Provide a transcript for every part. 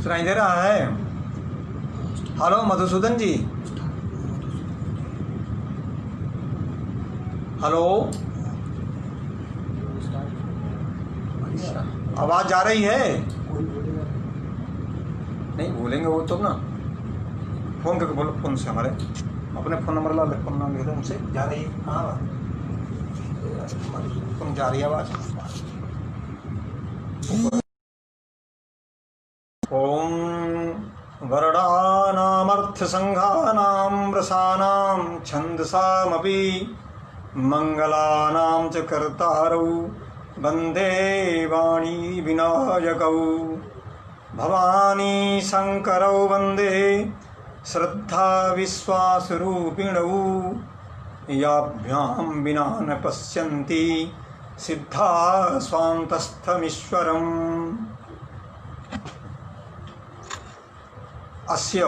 सुनाई दे रहा है? हेलो मधुसूदन जी, हेलो, आवाज आ रही है? नहीं बोलेंगे वो तो ना, फोन करके बोलो, फोन से हमारे अपने फ़ोन नंबर ला ले, फ़ोन नंबर लिख दो, उनसे जा रही है। हाँ तुम जा रही है आवाज़। ओम वर्णानामर्थसंघानां रसानां छन्दसामपि मंगलानां च कर्तारौ वन्दे वाणी विनायकौ भवानी शंकरौ वन्दे श्रद्धा विश्वासरूपिणौ याभ्यां विना न पश्यन्ति सिद्धा स्वान्तस्थमीश्वरम्। अस्य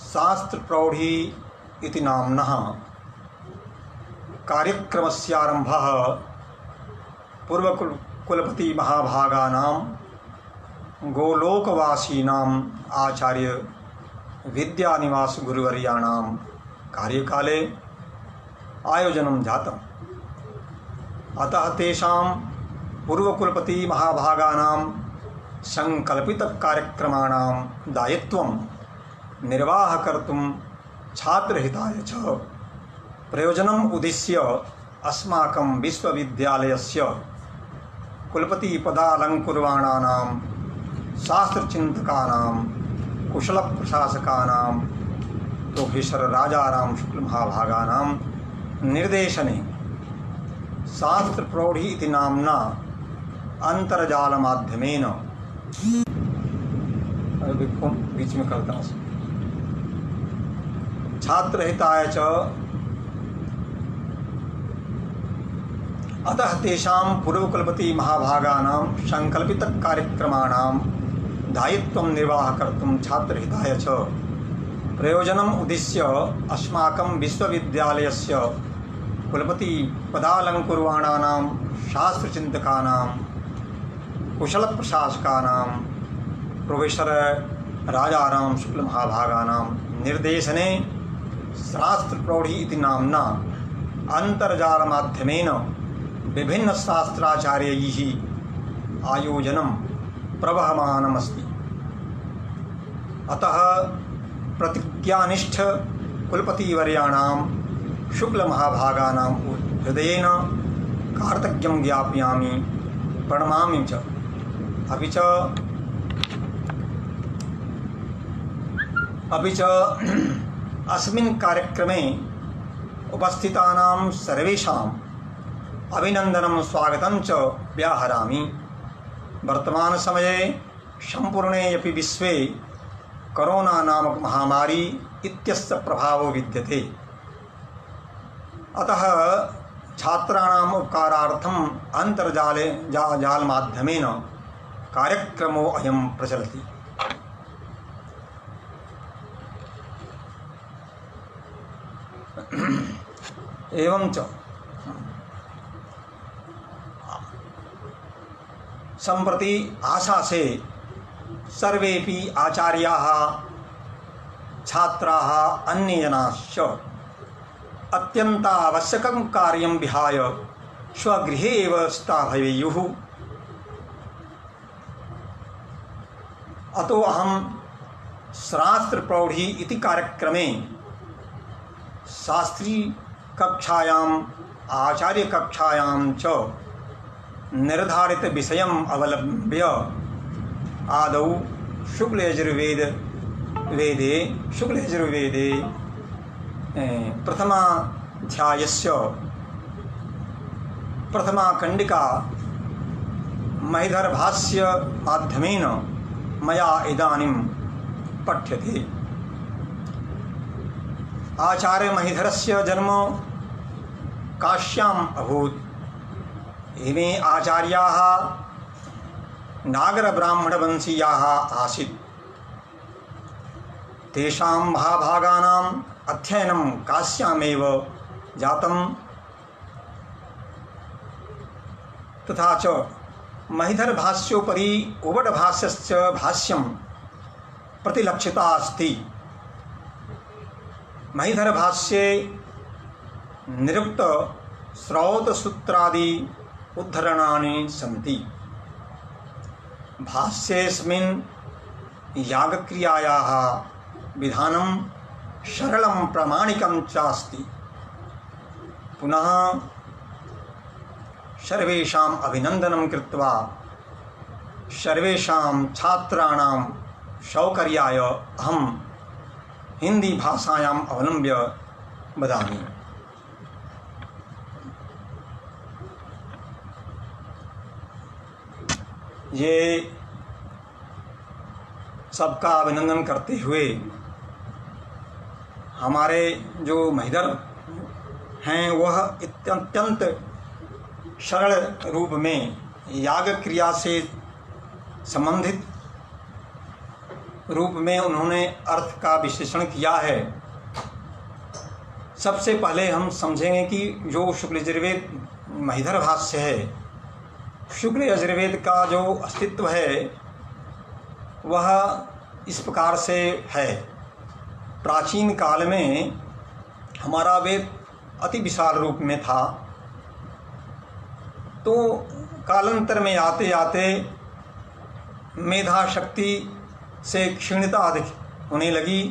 शास्त्र प्रौढ़ी इति नाम्नः कार्यक्रमस्यारम्भः पूर्वकुलपति महाभागानां गोलोकवासीनाम् आचार्य विद्यानिवास गुरुवर्याणां कार्यकाले आयोजनं जातम्। अतः तेषां पूर्वकुलपति महाभागानां संकल्पितकार्यक्रमाणां दायित्वं निर्वाहकर्तुं छात्रहिताय च प्रयोजनम् उद्दिश्य अस्माकं विश्वविद्यालयस्य कुलपतिपदालङ्कुर्वाणानां शास्त्रचिन्तकानां कुशलप्रशासकानां प्रोफेसर राजाराम शुक्ल महाभागानां निर्देशने शास्त्र प्रौढ़ी इति नाम्ना अंतर्जाल माध्यमेन बीच में करता हूँ छात्रहिताय च अतः तेषां पूर्वकुलपति महाभागानां संकल्पितकार्यक्रमाणां दायित्वं निर्वाहकर्तुं छात्रहिताय च प्रयोजनम् उद्दिश्य अस्माकं विश्वविद्यालयस्य कुलपतिपदालङ्कुर्वाणानां शास्त्रचिन्तकानां कुशलप्रशासकानां प्रोफेसर राजाराम शुक्ल महाभागानां निर्देशने शास्त्र प्रौढ़ी इति नाम्ना अन्तर्जालमाध्यमेन विभिन्नशास्त्राचार्यैः आयोजनं प्रवहमानमस्ति। अतः प्रतिज्ञानिष्ठ कुलपतिवर्याणां शुक्लमहाभागानां हृदयेन कार्तज्ञं ज्ञापयामि, प्रणमामि च। अपि च अस्मिन् कार्यक्रमे उपस्थितानां सर्वेषाम् अभिनन्दनं स्वागतं च व्याहरामि। वर्तमानसमये सम्पूर्णे अपि विश्वे कोरोना नामक महामारी इत्यस्य प्रभावो विद्यते। अतः छात्राणाम् उपकारार्थम् जालमाध्यमेन कार्यक्रमो अयं प्रचलति। एवं च सम्प्रति आशासे सर्वेपि आचार्याः छात्राः अन्यजनाश्च अत्यन्तावश्यकं कार्यं विहाय स्वगृहे एव स्थिता भवेयुः। अतो अहं शास्त्र प्रौढ़ी इति कार्यक्रमे शास्त्री कक्षायाम् आचार्य कक्षायां च निर्धारित विषयम् अवलम्ब्य आदौ शुक्लयजुर्वेदे प्रथमाध्यायस्य प्रथमा कंडिका महिधरभाष्य माध्यमेन मया इदानीं पठ्यते। आचार्य महिधरस्य जन्म काश्याम् अभूत्। इमे आचार्याः नागरब्राह्मणवंशीयाः आसीत्। तेषां महाभागानाम् अध्ययनं काश्यामेव जातम्। तथा च महिधर भाष्योपरि उबट भाष्यश्च भाष्यम प्रतिलक्षिता अस्ति। महिधर भाष्ये निरुक्त श्रौत सूत्रादि उद्धरणानि सन्ति। भाष्येऽस्मिन् यागक्रियायाः विधानं सरलं प्रामाणिकं चास्ति। पुनः सर्वेषाम् अभिनन्दनं कृत्वा सर्वेषां छात्राणां सौकर्याय अहं हिंदी भाषायाम् अवलम्ब्य वदामि। ये सबका अभिनंदन करते हुए हमारे जो महिधर हैं वह अत्यंत सरल रूप में याग क्रिया से संबंधित रूप में उन्होंने अर्थ का विश्लेषण किया है। सबसे पहले हम समझेंगे कि जो शुक्ल यजुर्वेद महिधर भाष्य है, शुक्ल यजुर्वेद का जो अस्तित्व है वह इस प्रकार से है। प्राचीन काल में हमारा वेद अति विशाल रूप में था, तो कालांतर में आते आते मेधा शक्ति से क्षीणता अधिक होने लगी।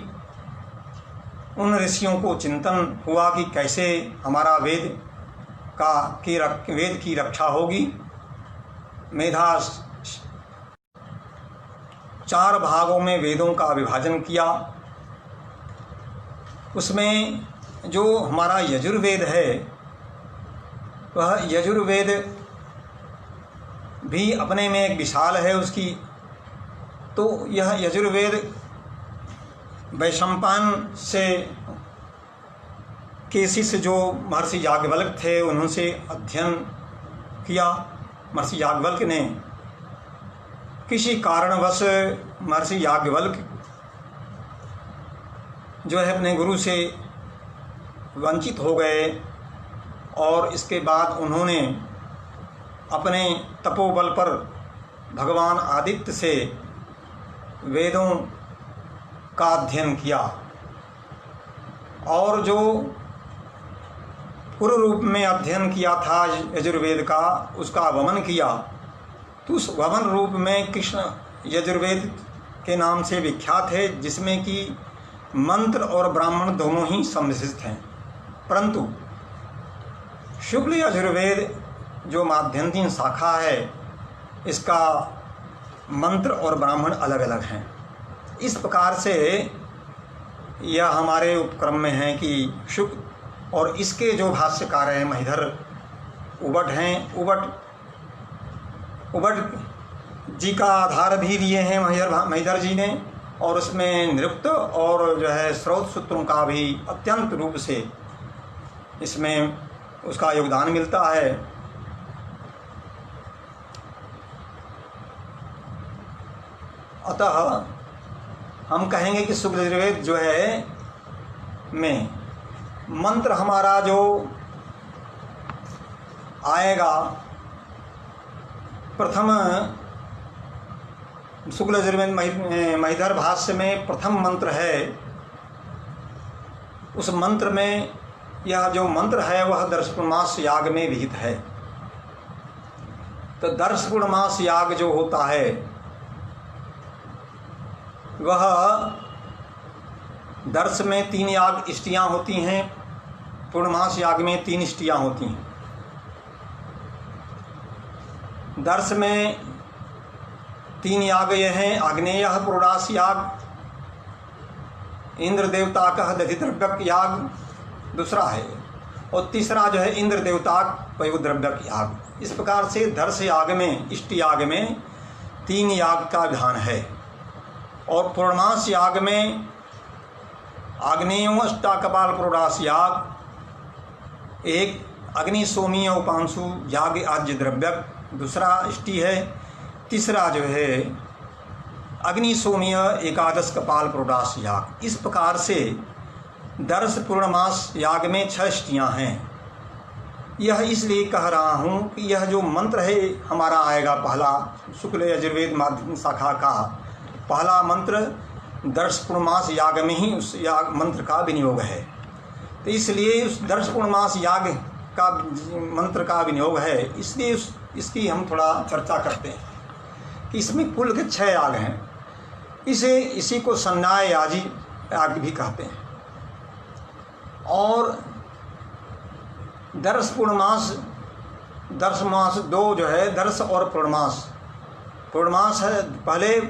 उन ऋषियों को चिंतन हुआ कि कैसे हमारा वेद की रक्षा होगी। मेधा 4 भागों में वेदों का विभाजन किया। उसमें जो हमारा यजुर्वेद है वह यजुर्वेद भी अपने में एक विशाल है उसकी। तो यह यजुर्वेद वैशंपायन से केसिस जो महर्षि याज्ञवल्क्य थे उनसे अध्ययन किया। महर्षि याज्ञवल्क्य ने किसी कारणवश महर्षि याज्ञवल्क्य जो है अपने गुरु से वंचित हो गए और इसके बाद उन्होंने अपने तपोबल पर भगवान आदित्य से वेदों का अध्ययन किया और जो पूर्व रूप में अध्ययन किया था यजुर्वेद का उसका वमन किया। तो उस वमन रूप में कृष्ण यजुर्वेद के नाम से विख्यात है, जिसमें कि मंत्र और ब्राह्मण दोनों ही सम्मिश्रित हैं। परंतु शुक्ल यजुर्वेद जो माध्यंतीन शाखा है इसका मंत्र और ब्राह्मण अलग अलग हैं। इस प्रकार से यह हमारे उपक्रम में है कि शुक्ल और इसके जो भाष्यकार हैं महिधर उबट हैं। उबट जी का आधार भी लिए हैं महिधर जी ने, और उसमें निरुक्त और जो है स्रोत सूत्रों का भी अत्यंत रूप से इसमें उसका योगदान मिलता है। अतः हम कहेंगे कि शुक्ल यजुर्वेद जो है में मंत्र हमारा जो आएगा, प्रथम शुक्ल यजुर्वेद महिधर भाष्य में प्रथम मंत्र है। उस मंत्र में यह जो मंत्र है वह दर्शपूर्णमास याग में विहित है। तो दर्शपूर्णमास याग जो होता है वह दर्श में 3 याग इष्टियाँ होती हैं, पूर्णमास याग में 3 इष्टियाँ होती हैं। दर्श में 3 याग ये हैं, आग्नेय पुरोडास याग, इंद्र देवता का दधिद्रव्यक याग दूसरा है, और तीसरा जो है इंद्र देवता पयोद्रव्यक याग। इस प्रकार से दर्श याग में इष्ट याग में 3 याग का विधान है। और पूर्णमास याग में आग्नेय अष्टाकपाल पुरोडास याग, एक अग्नि सोमीय उपांशु याग आज्य द्रव्यक दूसरा इष्टि है, तीसरा जो है अग्नि सोमीय एकादश कपाल पुरोडास याग। इस प्रकार से दर्श पूर्णमास याग में 6 इष्टियाँ हैं। यह इसलिए कह रहा हूँ कि यह जो मंत्र है हमारा आएगा पहला शुक्ल यजुर्वेद माध्यम शाखा का पहला मंत्र दर्श पूर्णमास याग में ही उस याग मंत्र का विनियोग है। तो इसलिए उस दर्श पूर्णमास याग का मंत्र का विनियोग है, इसलिए इसकी हम थोड़ा चर्चा करते हैं कि इसमें कुल के 6 याग हैं। इसी को संन्याय याजी याग भी कहते हैं। और दर्श मास 2 जो है दर्श और पूर्णमास है, पहले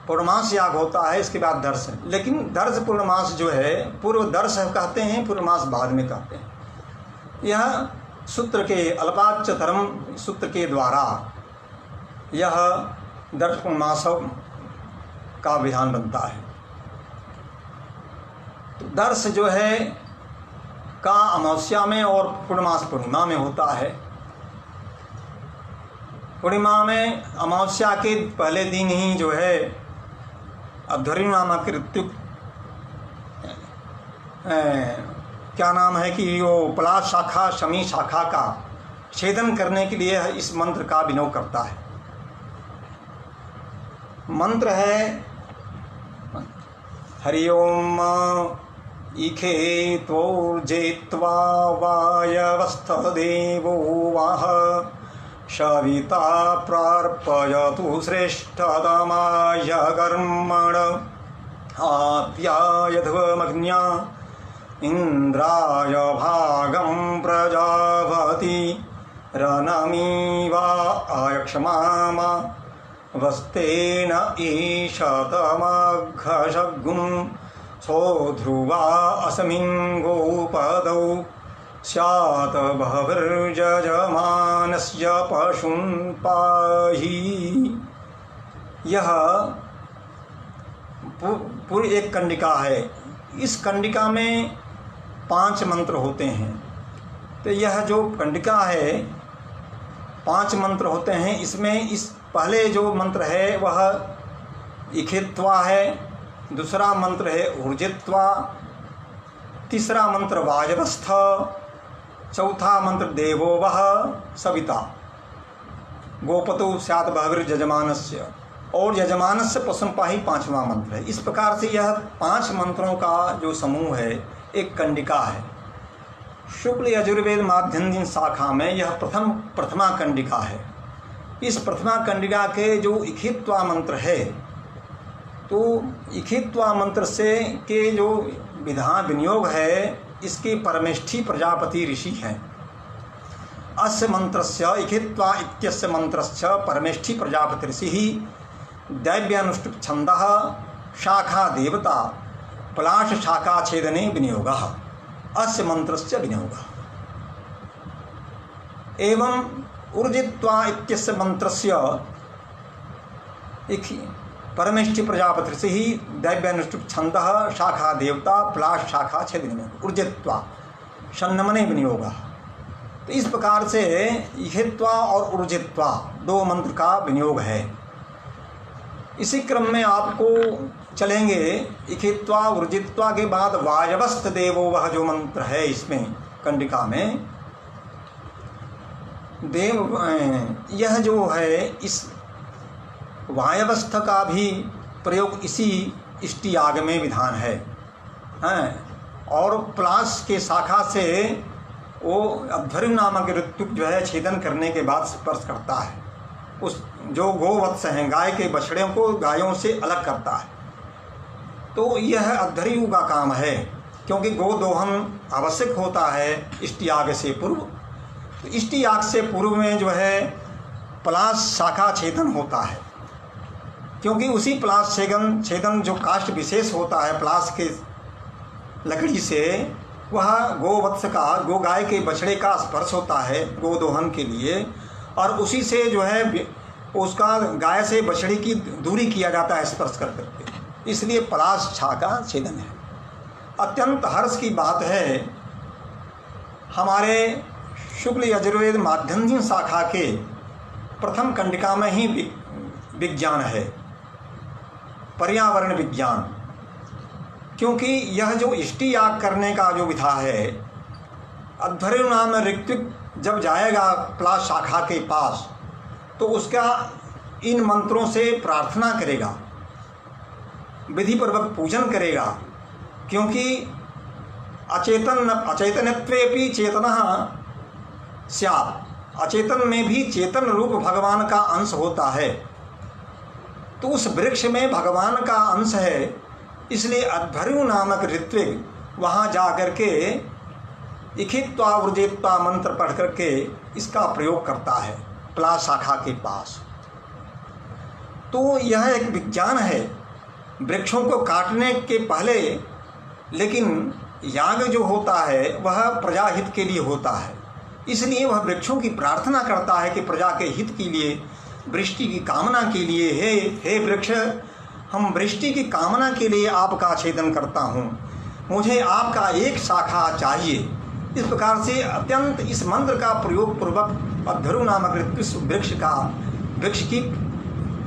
पूर्णमास याग होता है, इसके बाद दर्श है। लेकिन दर्श पूर्णमास जो है पूर्व दर्श कहते हैं, पूर्णमास बाद में कहते हैं। यह सूत्र के अल्पाच्चतरम सूत्र के द्वारा यह दर्श पूर्णमास का विधान बनता है। तो दर्श जो है का अमावस्या में और पूर्णमास पूर्णिमा में होता है। पूर्णिमा में अमावस्या के पहले दिन ही जो है अध्वर्यु नामक ऋतु क्या नाम है कि वो पलाश शाखा शमी शाखा का छेदन करने के लिए इस मंत्र का विनियोग करता है। मंत्र है हरि ओम इखे त्वोर्जेत्वा वायवस्थ देवो वाह सविता प्रार्पयतु श्रेष्ठतमाय कर्मण आप्यायध्वमग्न्या इंद्राय भागं प्रजापति रनमीवा आयक्षमामा वस्तेन ईशतमघशगुं सोध्रुवा अस्मिन् गोपदौ स्यात् बहविर्यजमानस्य पशून् पाहि। यह पूरी एक कंडिका है। इस कंडिका में 5 मंत्र होते हैं। तो यह जो कंडिका है 5 मंत्र होते हैं। इसमें इस पहले जो मंत्र है वह इखित्वा है, दूसरा मंत्र है ऊर्जित्वा, तीसरा मंत्र वायवस्थ, चौथा मंत्र देवो वह सविता गोपतो स्यात् बहविर यजमानस्य और यजमानस्य पशुं पाहि 5वां मंत्र है। इस प्रकार से यह 5 मंत्रों का जो समूह है एक कंडिका है। शुक्ल यजुर्वेद माध्यम शाखा में यह प्रथमा कंडिका है। इस प्रथमा कंडिका के जो इखित्वा मंत्र है, तो इखित्वा मंत्र से के जो विधान विनियोग है इसके परमेष्ठी प्रजापति ऋषि हैं। अस्य मंत्रस्य इखित्वा इत्यस्य मंत्रस्य परमेष्ठी प्रजापति ऋषि दैव्यानुष्टुप छंदः शाखा देवता पलाश शाखा छेदने विनियोगः अस्य मंत्रस्य विनियोगः। एवं ऊर्जित्वा इत्यस्य मंत्रस्य परमेष्ठी प्रजापति ऋषि दैव्यानुष्टुप छंदः शाखा देवता पलाश शाखा छेदने ऊर्जित्वा शन्नमने विनियोगः। तो इस प्रकार से इखित्वा और ऊर्जित्वा 2 मंत्र का विनियोग है। इसी क्रम में आपको चलेंगे। इखित्वा ऊर्जित्वा के बाद वायवस्थ देवो वह जो मंत्र है इसमें कंडिका में देव, यह जो है इस वायवस्थ का भी प्रयोग इसी इष्टि याग में विधान है। और प्लास के शाखा से वो अध्वर्यु नामक ऋतु जो है छेदन करने के बाद स्पर्श करता है। उस जो गोवत्स हैं गाय के बछड़ों को गायों से अलग करता है। तो यह अध्वर्यु का काम है, क्योंकि गोदोहन आवश्यक होता है इष्टि याग से पूर्व। तो इष्टि याग से पूर्व में जो है पलाश शाखा छेदन होता है, क्योंकि उसी पलाश छेदन जो काष्ठ विशेष होता है पलाश के लकड़ी से, वह गोवत्स का गो गाय के बछड़े का स्पर्श होता है गोदोहन के लिए, और उसी से जो है उसका गाय से बछड़ी की दूरी किया जाता है स्पर्श कर करके। इसलिए पलाश शाखा छेदन है। अत्यंत हर्ष की बात है, हमारे शुक्ल यजुर्वेद माध्यम शाखा के प्रथम कंडिका में ही विज्ञान है, पर्यावरण विज्ञान। क्योंकि यह जो इष्टि याग करने का जो विधा है अध्वर्यु नाम ऋत्विक जब जाएगा प्लास शाखा के पास तो उसका इन मंत्रों से प्रार्थना करेगा, विधिपूर्वक पूजन करेगा, क्योंकि अचेतनत्वेपि चेतनः स्यात्, अचेतन में भी चेतन रूप भगवान का अंश होता है। तो उस वृक्ष में भगवान का अंश है, इसलिए अध्वर्यु नामक ऋत्विक वहाँ जा कर के इखित्वा वृजेत्वा मंत्र पढ़ करके इसका प्रयोग करता है प्लास शाखा के पास। तो यह एक विज्ञान है वृक्षों को काटने के पहले, लेकिन याग जो होता है वह प्रजाहित के लिए होता है, इसलिए वह वृक्षों की प्रार्थना करता है कि प्रजा के हित के लिए, वृष्टि की कामना के लिए, हे वृक्ष, हम वृष्टि की कामना के लिए आपका छेदन करता हूँ, मुझे आपका एक शाखा चाहिए। इस प्रकार से अत्यंत इस मंत्र का प्रयोग पूर्वक अध्वर्यु नामक वृक्ष की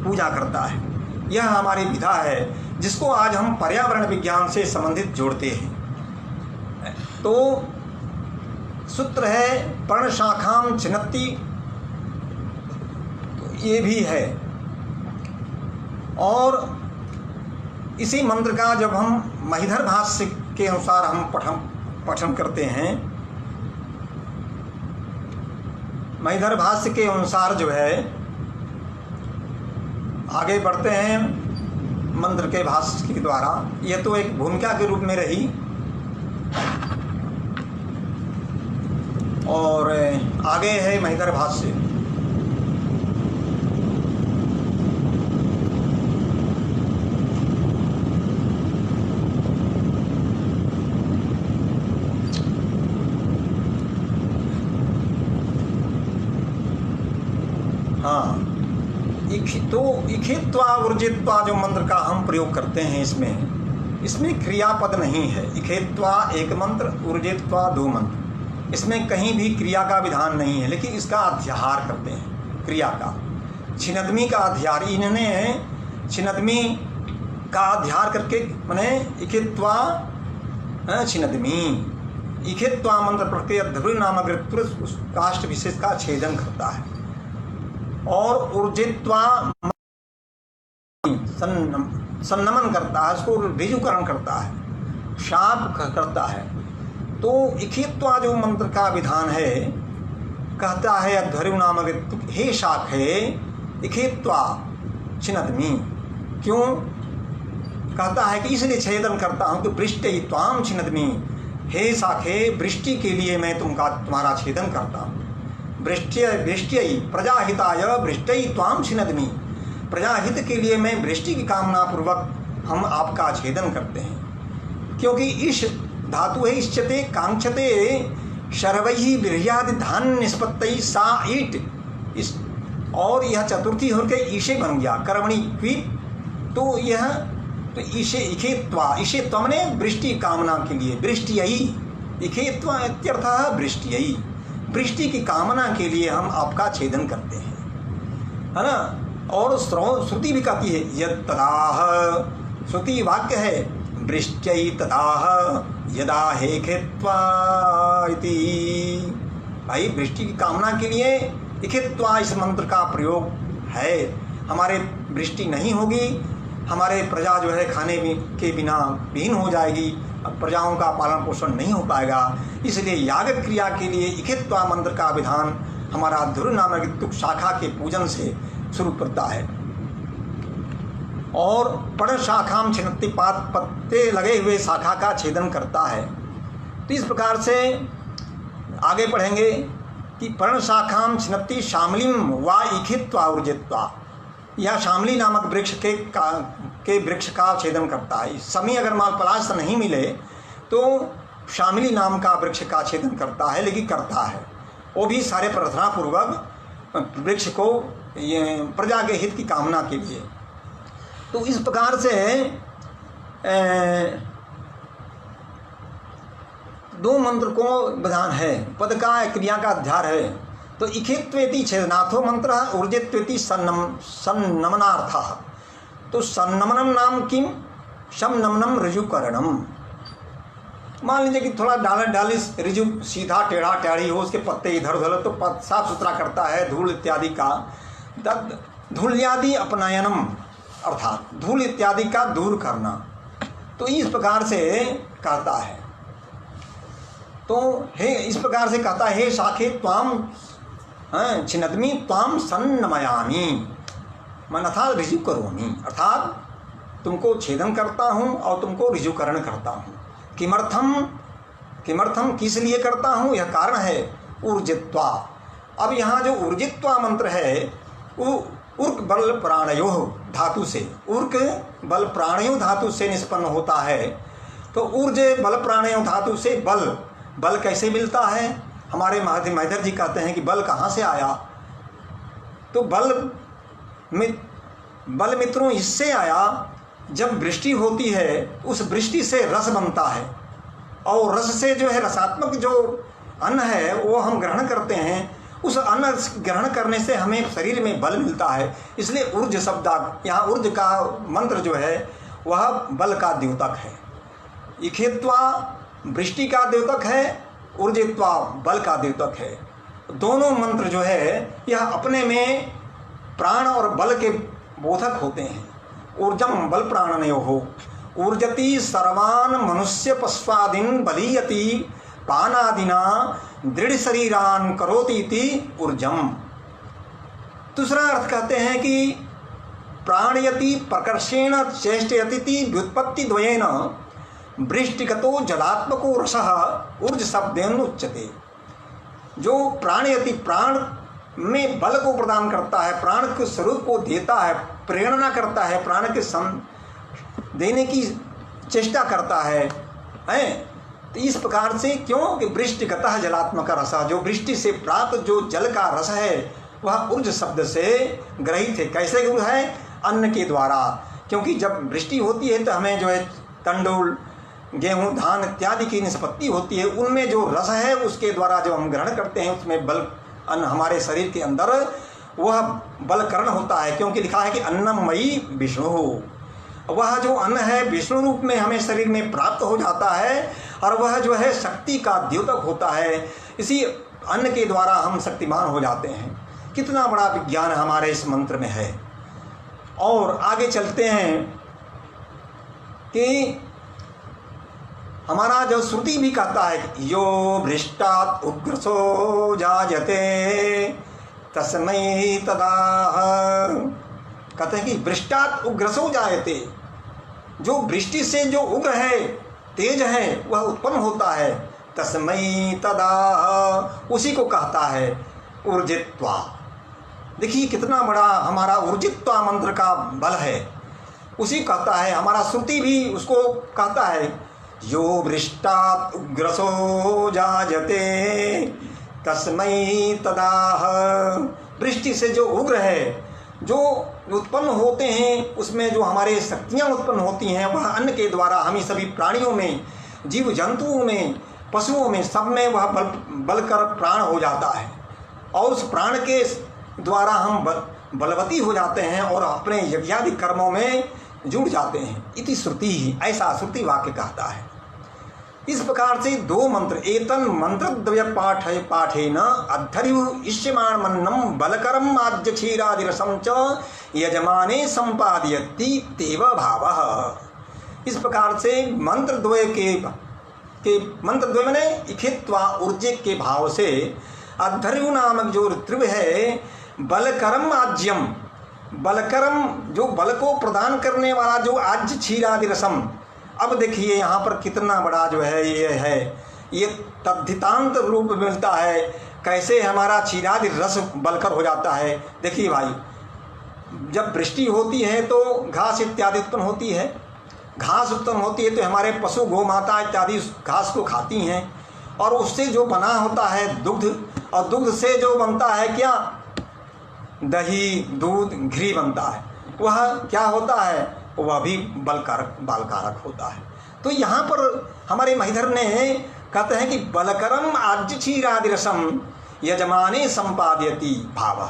पूजा करता है। यह हमारी विधा है जिसको आज हम पर्यावरण विज्ञान से संबंधित जोड़ते हैं। तो सूत्र है पर्णशाखाम छिन्नति, तो ये भी है। और इसी मंत्र का जब हम महिधर भाष्य के अनुसार हम पठन करते हैं, महिधर भाष्य के अनुसार जो है आगे बढ़ते हैं मंत्र के भाष्य के द्वारा। यह तो एक भूमिका के रूप में रही, और आगे है महिधर भाष्य। हाँ, तो इखित्वा ऊर्जित्वा जो मंत्र का हम प्रयोग करते हैं, इसमें क्रियापद नहीं है। इखित्वा एक मंत्र, ऊर्जित्वा दो मंत्र, इसमें कहीं भी क्रिया का विधान नहीं है, लेकिन इसका अध्याहार करते हैं क्रिया का। छिन्नदमी का अध्याहार, इन्होंने छिन्नदमी का अध्याहार करके मैंने इखित्वा छिन्नदमी, इखित्वा मंत्र पढ़ के अध्वर्यु नामक उस काष्ठ विशेष का छेदन करता है। और ऊर्जित्वा संनमन करता है, उसको ऋजुकरण करता है, शाप करता है। तो इखित्वा जो मंत्र का विधान है, कहता है अध्वर्यु नामक, हे शाखे इखित्वा छिन्नदमी, क्यों कहता है कि इसलिए छेदन करता हूँ कि वृष्टि त्वाम छिन्नदमी, हे शाखे वृष्टि के लिए मैं तुम्हारा छेदन करता हूँ। वृष्ट्यै प्रजाहिताय वृष्ट्यै त्वाम छिन्नदमी, प्रजाहित के लिए मैं वृष्टि की कामना पूर्वक हम आपका छेदन करते हैं। क्योंकि इस धातु है इष्यते कांक्षते शर्वैहि विर्यादि धान्य निष्पत्ति सा ईट, इस और यह चतुर्थी होकर ईशे बन गया कर्मणि क्वीट। तो यह तो ईशे इखेत्वा, ईशेत्वा ने वृष्टि कामना के लिए, वृष्ट्यै इखेत्वा इत्यर्थः वृष्ट्यै, वृष्टि की कामना के लिए हम आपका छेदन करते हैं, है ना। और श्रुति भी कहती है यद तदाह, श्रुति वाक्य है वृष्ट्यै तदाह यदा हेखित्वा इति। भाई वृष्टि की कामना के लिए इखित्वा इस मंत्र का प्रयोग है। हमारे वृष्टि नहीं होगी, हमारे प्रजा जो है खाने के बिना विहीन हो जाएगी, प्रजाओं का पालन पोषण नहीं हो पाएगा। इसलिए याग क्रिया के लिए इखित्वा मंत्र का विधान हमारा अध्वर्यु नामक शाखा के पूजन से शुरू करता है। और पर्ण शाखाम छिन्नति, पत्ते लगे हुए शाखा का छेदन करता है। तो इस प्रकार से आगे पढ़ेंगे कि पर्ण शाखाम छिन्नति शामलिम वा इखित्वा ऊर्जित्वा, यह शामली नामक वृक्ष के वृक्ष का छेदन करता है। समी अगर माल पलाश नहीं मिले तो शामली नाम का वृक्ष का छेदन करता है, लेकिन करता है वो भी सारे प्रार्थना पूर्वक वृक्ष को प्रजा के हित की कामना के लिए। तो इस प्रकार से दो मंत्र को विधान है, पद का क्रिया का अध्यार है। तो इखित्वेति छेदनाथो मंत्र ऊर्जित्वेति सन्नमनार्थः। तो सन्नमनम नाम किम, शमनमनम ऋजुकरणम। मान लीजिए कि थोड़ा डाली रिजु सीधा टेढ़ा टेढ़ी हो, उसके पत्ते इधर उधर, तो साफ सुथरा करता है धूल इत्यादि का। धूल्यादि अपनयनम अर्थात धूल इत्यादि का दूर करना, तो इस प्रकार से कहता है। तो हे इस प्रकार से कहता है, हे शाखे त्वाम छिन्नदमी त्वाम सन्नमयामी मन अर्थात ऋजु करोमी, अर्थात तुमको छेदन करता हूँ और तुमको ऋजुकरण करता हूँ। किमर्थम किमर्थम किस लिए करता हूँ, यह कारण है ऊर्जित्वा। अब यहाँ जो ऊर्जित्वा मंत्र है वो उर्क बल प्राणयो धातु से, उर्क बल प्राणयो धातु से निष्पन्न होता है। तो ऊर्ज बल प्राणयो धातु से बल कैसे मिलता है? हमारे महधर जी कहते हैं कि बल कहाँ से आया? तो बल मित्रों इससे आया, जब वृष्टि होती है उस वृष्टि से रस बनता है, और रस से जो है रसात्मक जो अन्न है वो हम ग्रहण करते हैं, उस अन्न ग्रहण करने से हमें शरीर में बल मिलता है। इसलिए ऊर्ज शब्द, यहाँ ऊर्ज का मंत्र जो है वह बल का द्योतक है। इखेत्वा वृष्टि का द्योतक है, ऊर्जित्वा बल का द्योतक है। दोनों मंत्र जो है यह अपने में प्राण और बल के बोधक होते हैं। ऊर्जम बल प्राणनयो हो, ऊर्जति सर्वान मनुष्य पश्वादीन बलीयति पानादिना दृढ़ शरीरान करोति इति ऊर्जम। दूसरा अर्थ कहते हैं कि प्राणयति प्रकर्षेण चेष्टयति व्युत्पत्ति द्वयेन वृष्टिगतो जलात्मको रसः ऊर्ज शब्देन उच्यते। जो प्राणयति प्राण में बल को प्रदान करता है, प्राण के स्वरूप को देता है, प्रेरणा करता है, प्राण के देने की चेष्टा करता है। तो इस प्रकार से, क्यों कि वृष्टिगतः जलात्मक रस, जो वृष्टि से प्राप्त जो जल का रस है वह ऊर्ज शब्द से ग्रहित है। कैसे ऊर्ज है? अन्न के द्वारा। क्योंकि जब वृष्टि होती है तो हमें जो है तंडुल, गेहूँ, धान इत्यादि की निष्पत्ति होती है, उनमें जो रस है उसके द्वारा जो हम ग्रहण करते हैं उसमें बल अन्न हमारे शरीर के अंदर वह बलकरण होता है। क्योंकि लिखा है कि अन्नमयी विष्णु, वह जो अन्न है विष्णु रूप में हमें शरीर में प्राप्त हो जाता है, और वह जो है शक्ति का द्योतक होता है। इसी अन्न के द्वारा हम शक्तिमान हो जाते हैं। कितना बड़ा विज्ञान हमारे इस मंत्र में है। और आगे चलते हैं कि हमारा जो श्रुति भी कहता है यो भ्रष्टात् उग्रसो जायते तस्मै तदाह, कहते हैं कि भ्रष्टात् उग्रसो जायते, जो वृष्टि से जो उग्र है, तेज है, वह उत्पन्न होता है। तस्मै तदाह, उसी को कहता है ऊर्जित्वा। देखिए कितना बड़ा हमारा ऊर्जित्वा मंत्र का बल है, उसी कहता है। हमारा श्रुति भी उसको कहता है, यो वृष्टात् उग्रसो जायते तस्मै तदाह। वृष्टि से जो उग्र है, जो उत्पन्न होते हैं, उसमें जो हमारे शक्तियाँ उत्पन्न होती हैं, वह अन्न के द्वारा हमें सभी प्राणियों में, जीव जंतुओं में, पशुओं में, सब में वह बल कर प्राण हो जाता है। और उस प्राण के द्वारा हम बलवती हो जाते हैं और अपने यज्ञादि कर्मों में जुड़ जाते हैं। इति श्रुति ही, ऐसा श्रुति वाक्य कहता है। इस प्रकार से दो मंत्र, एतन मंत्रद्वय पाठेन अद्धर्यु इष्यमाण मन्नम बलकरम आद्य क्षीरादिरसम च यजमाने संपादयति तेव भावः। इस प्रकार से मंत्रद्वय के मंत्रद्वय माने इखित्वा ऊर्जे के भाव से अद्धर्यु नामक जो ऋतु है, बलकरम आज्यम, बलकरम जो बल को प्रदान करने वाला जो आज्य क्षीरादि रसम। अब देखिए यहाँ पर कितना बड़ा जो है ये तद्धितांत रूप मिलता है, कैसे हमारा क्षीरादि रस बलकर हो जाता है। देखिए भाई, जब वृष्टि होती है तो घास इत्यादि उत्पन्न होती है, घास उत्पन्न होती है तो हमारे पशु गौ माता इत्यादि उस घास को खाती हैं, और उससे जो बना होता है दुग्ध, और दुग्ध से जो बनता है क्या, दही, दूध, घी बनता है, वह क्या होता है, वह भी बालकारक होता है। तो यहाँ पर हमारे महिधर ने कहते हैं कि बलकरम आज्य क्षीरादि रसम यजमाने संपादयति भाव,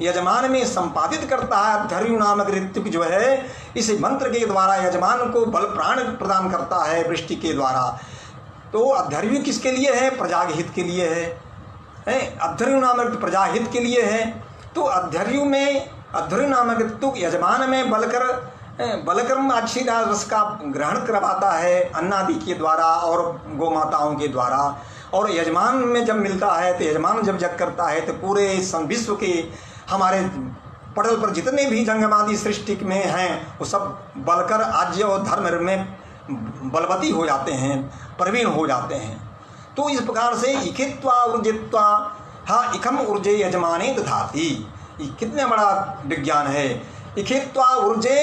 यजमान में संपादित करता है। धर्यु नामक ऋतु जो है इस मंत्र के द्वारा यजमान को बल प्राण प्रदान करता है वृष्टि के द्वारा। तो अध्वर्यु किसके लिए है? प्रजाहित के लिए है। अध्वर्यु नामक प्रजाहित के लिए है। तो अध्वर्यु नामक तो यजमान में बलकर्म अच्छी रस का ग्रहण करवाता है अन्नादि के द्वारा और गौ माताओं के द्वारा। और यजमान में जब मिलता है तो यजमान जब जग करता है तो पूरे विश्व के हमारे पटल पर जितने भी जंगमादि सृष्टि में हैं वो सब बलकर आज्य और धर्म में बलवती हो जाते हैं, प्रवीण हो जाते हैं। तो इस प्रकार से इखित्वा ऊर्जित्वा हाँ इखम ऊर्जे यजमाने दधाति। कितने बड़ा विज्ञान है। इखित्वा ऊर्जे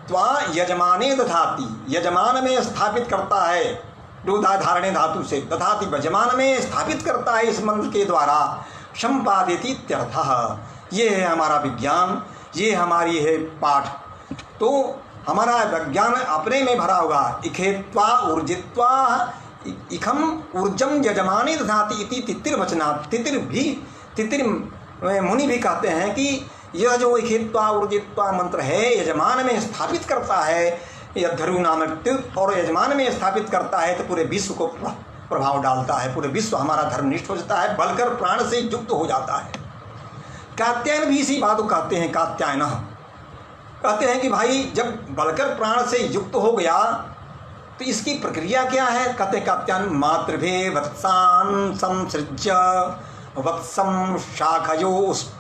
त्वा यजमाने दधाति, यजमान में स्थापित करता है रूधा धारणे धातु से, दधाति यजमान में स्थापित करता है इस मंत्र के द्वारा। संपादित इत्यर्थः। ये है हमारा विज्ञान, ये हमारी है पाठ। तो हमारा विज्ञान अपने में भरा होगा। इखेत्वा ऊर्जित्वा इखम ऊर्जम यजमाने दधाति इति तितिर्वचना। तितिर मुनि भी कहते हैं कि यह जो इखेत्वा ऊर्जित्वा मंत्र है यजमान में स्थापित करता है अध्वर्यु नामक, और यजमान में स्थापित करता है तो पूरे विश्व को प्रभाव डालता है। पूरे विश्व हमारा धर्मनिष्ठ हो जाता है, बलकर प्राण से युक्त हो जाता है। कात्यायन भी इसी बात को कहते हैं। कात्यायन कहते हैं कि भाई जब बलकर प्राण से युक्त हो गया तो इसकी प्रक्रिया क्या है? कहते कात्यायन मातृभे वत्सान संसृज्य वत्सम शाखयो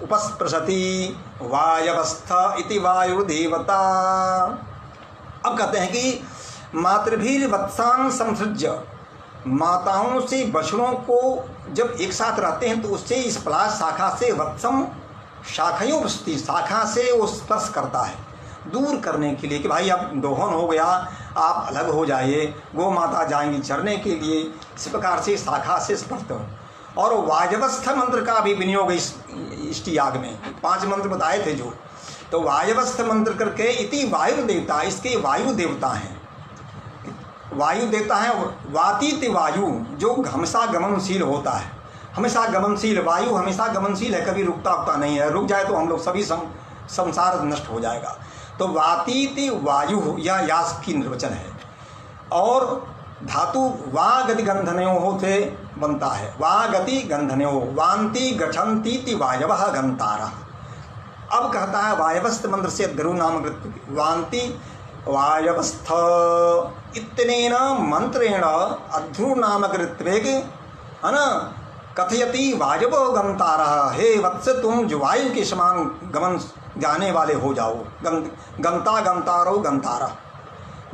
उपस्पृशति वायवस्थ इति वायुर्देवता। अब कहते हैं कि मातृभीर वत्सान संसृज्य, माताओं से बछड़ों को जब एक साथ रहते हैं तो उससे इस पलाश शाखा से वत्सम शाखयों उपस्थिति, शाखा से वो स्पर्श करता है दूर करने के लिए कि भाई अब दोहन हो गया, आप अलग हो जाइए, गौ माता जाएंगी चरने के लिए। इस प्रकार से शाखा से स्पर्श। और वायवस्थ मंत्र का भी विनियोग इस याग में 5 मंत्र बताए थे जो, तो वायवस्थ मंत्र करके इति वायु देवता, इसके वायु देवता हैं। वायु देवता है वातीत वायु जो हमेशा गमनशील होता है, हमेशा गमनशील। वायु हमेशा गमनशील है, कभी रुकता उकता नहीं है। रुक जाए तो हम लोग सभी संसार नष्ट हो जाएगा। तो वातीत वायु यह यास की निर्वचन है। और धातु वा गति गंधन्यो होते बनता है। वा गति गंधन्यो वांति गच्छन्तीति वायवः गंतारः। अब कहता है वायवस्थ मंत्र से गुरु नाम वांति वायवस्थ इत्यनेन मंत्रेण अध्रु नामक ऋत्वेग है ना कथयति वायवो गंतारः। हे वत्स तुम जो वायु के समान गमन जाने वाले हो जाओ। गंता गंतारो गंतारः,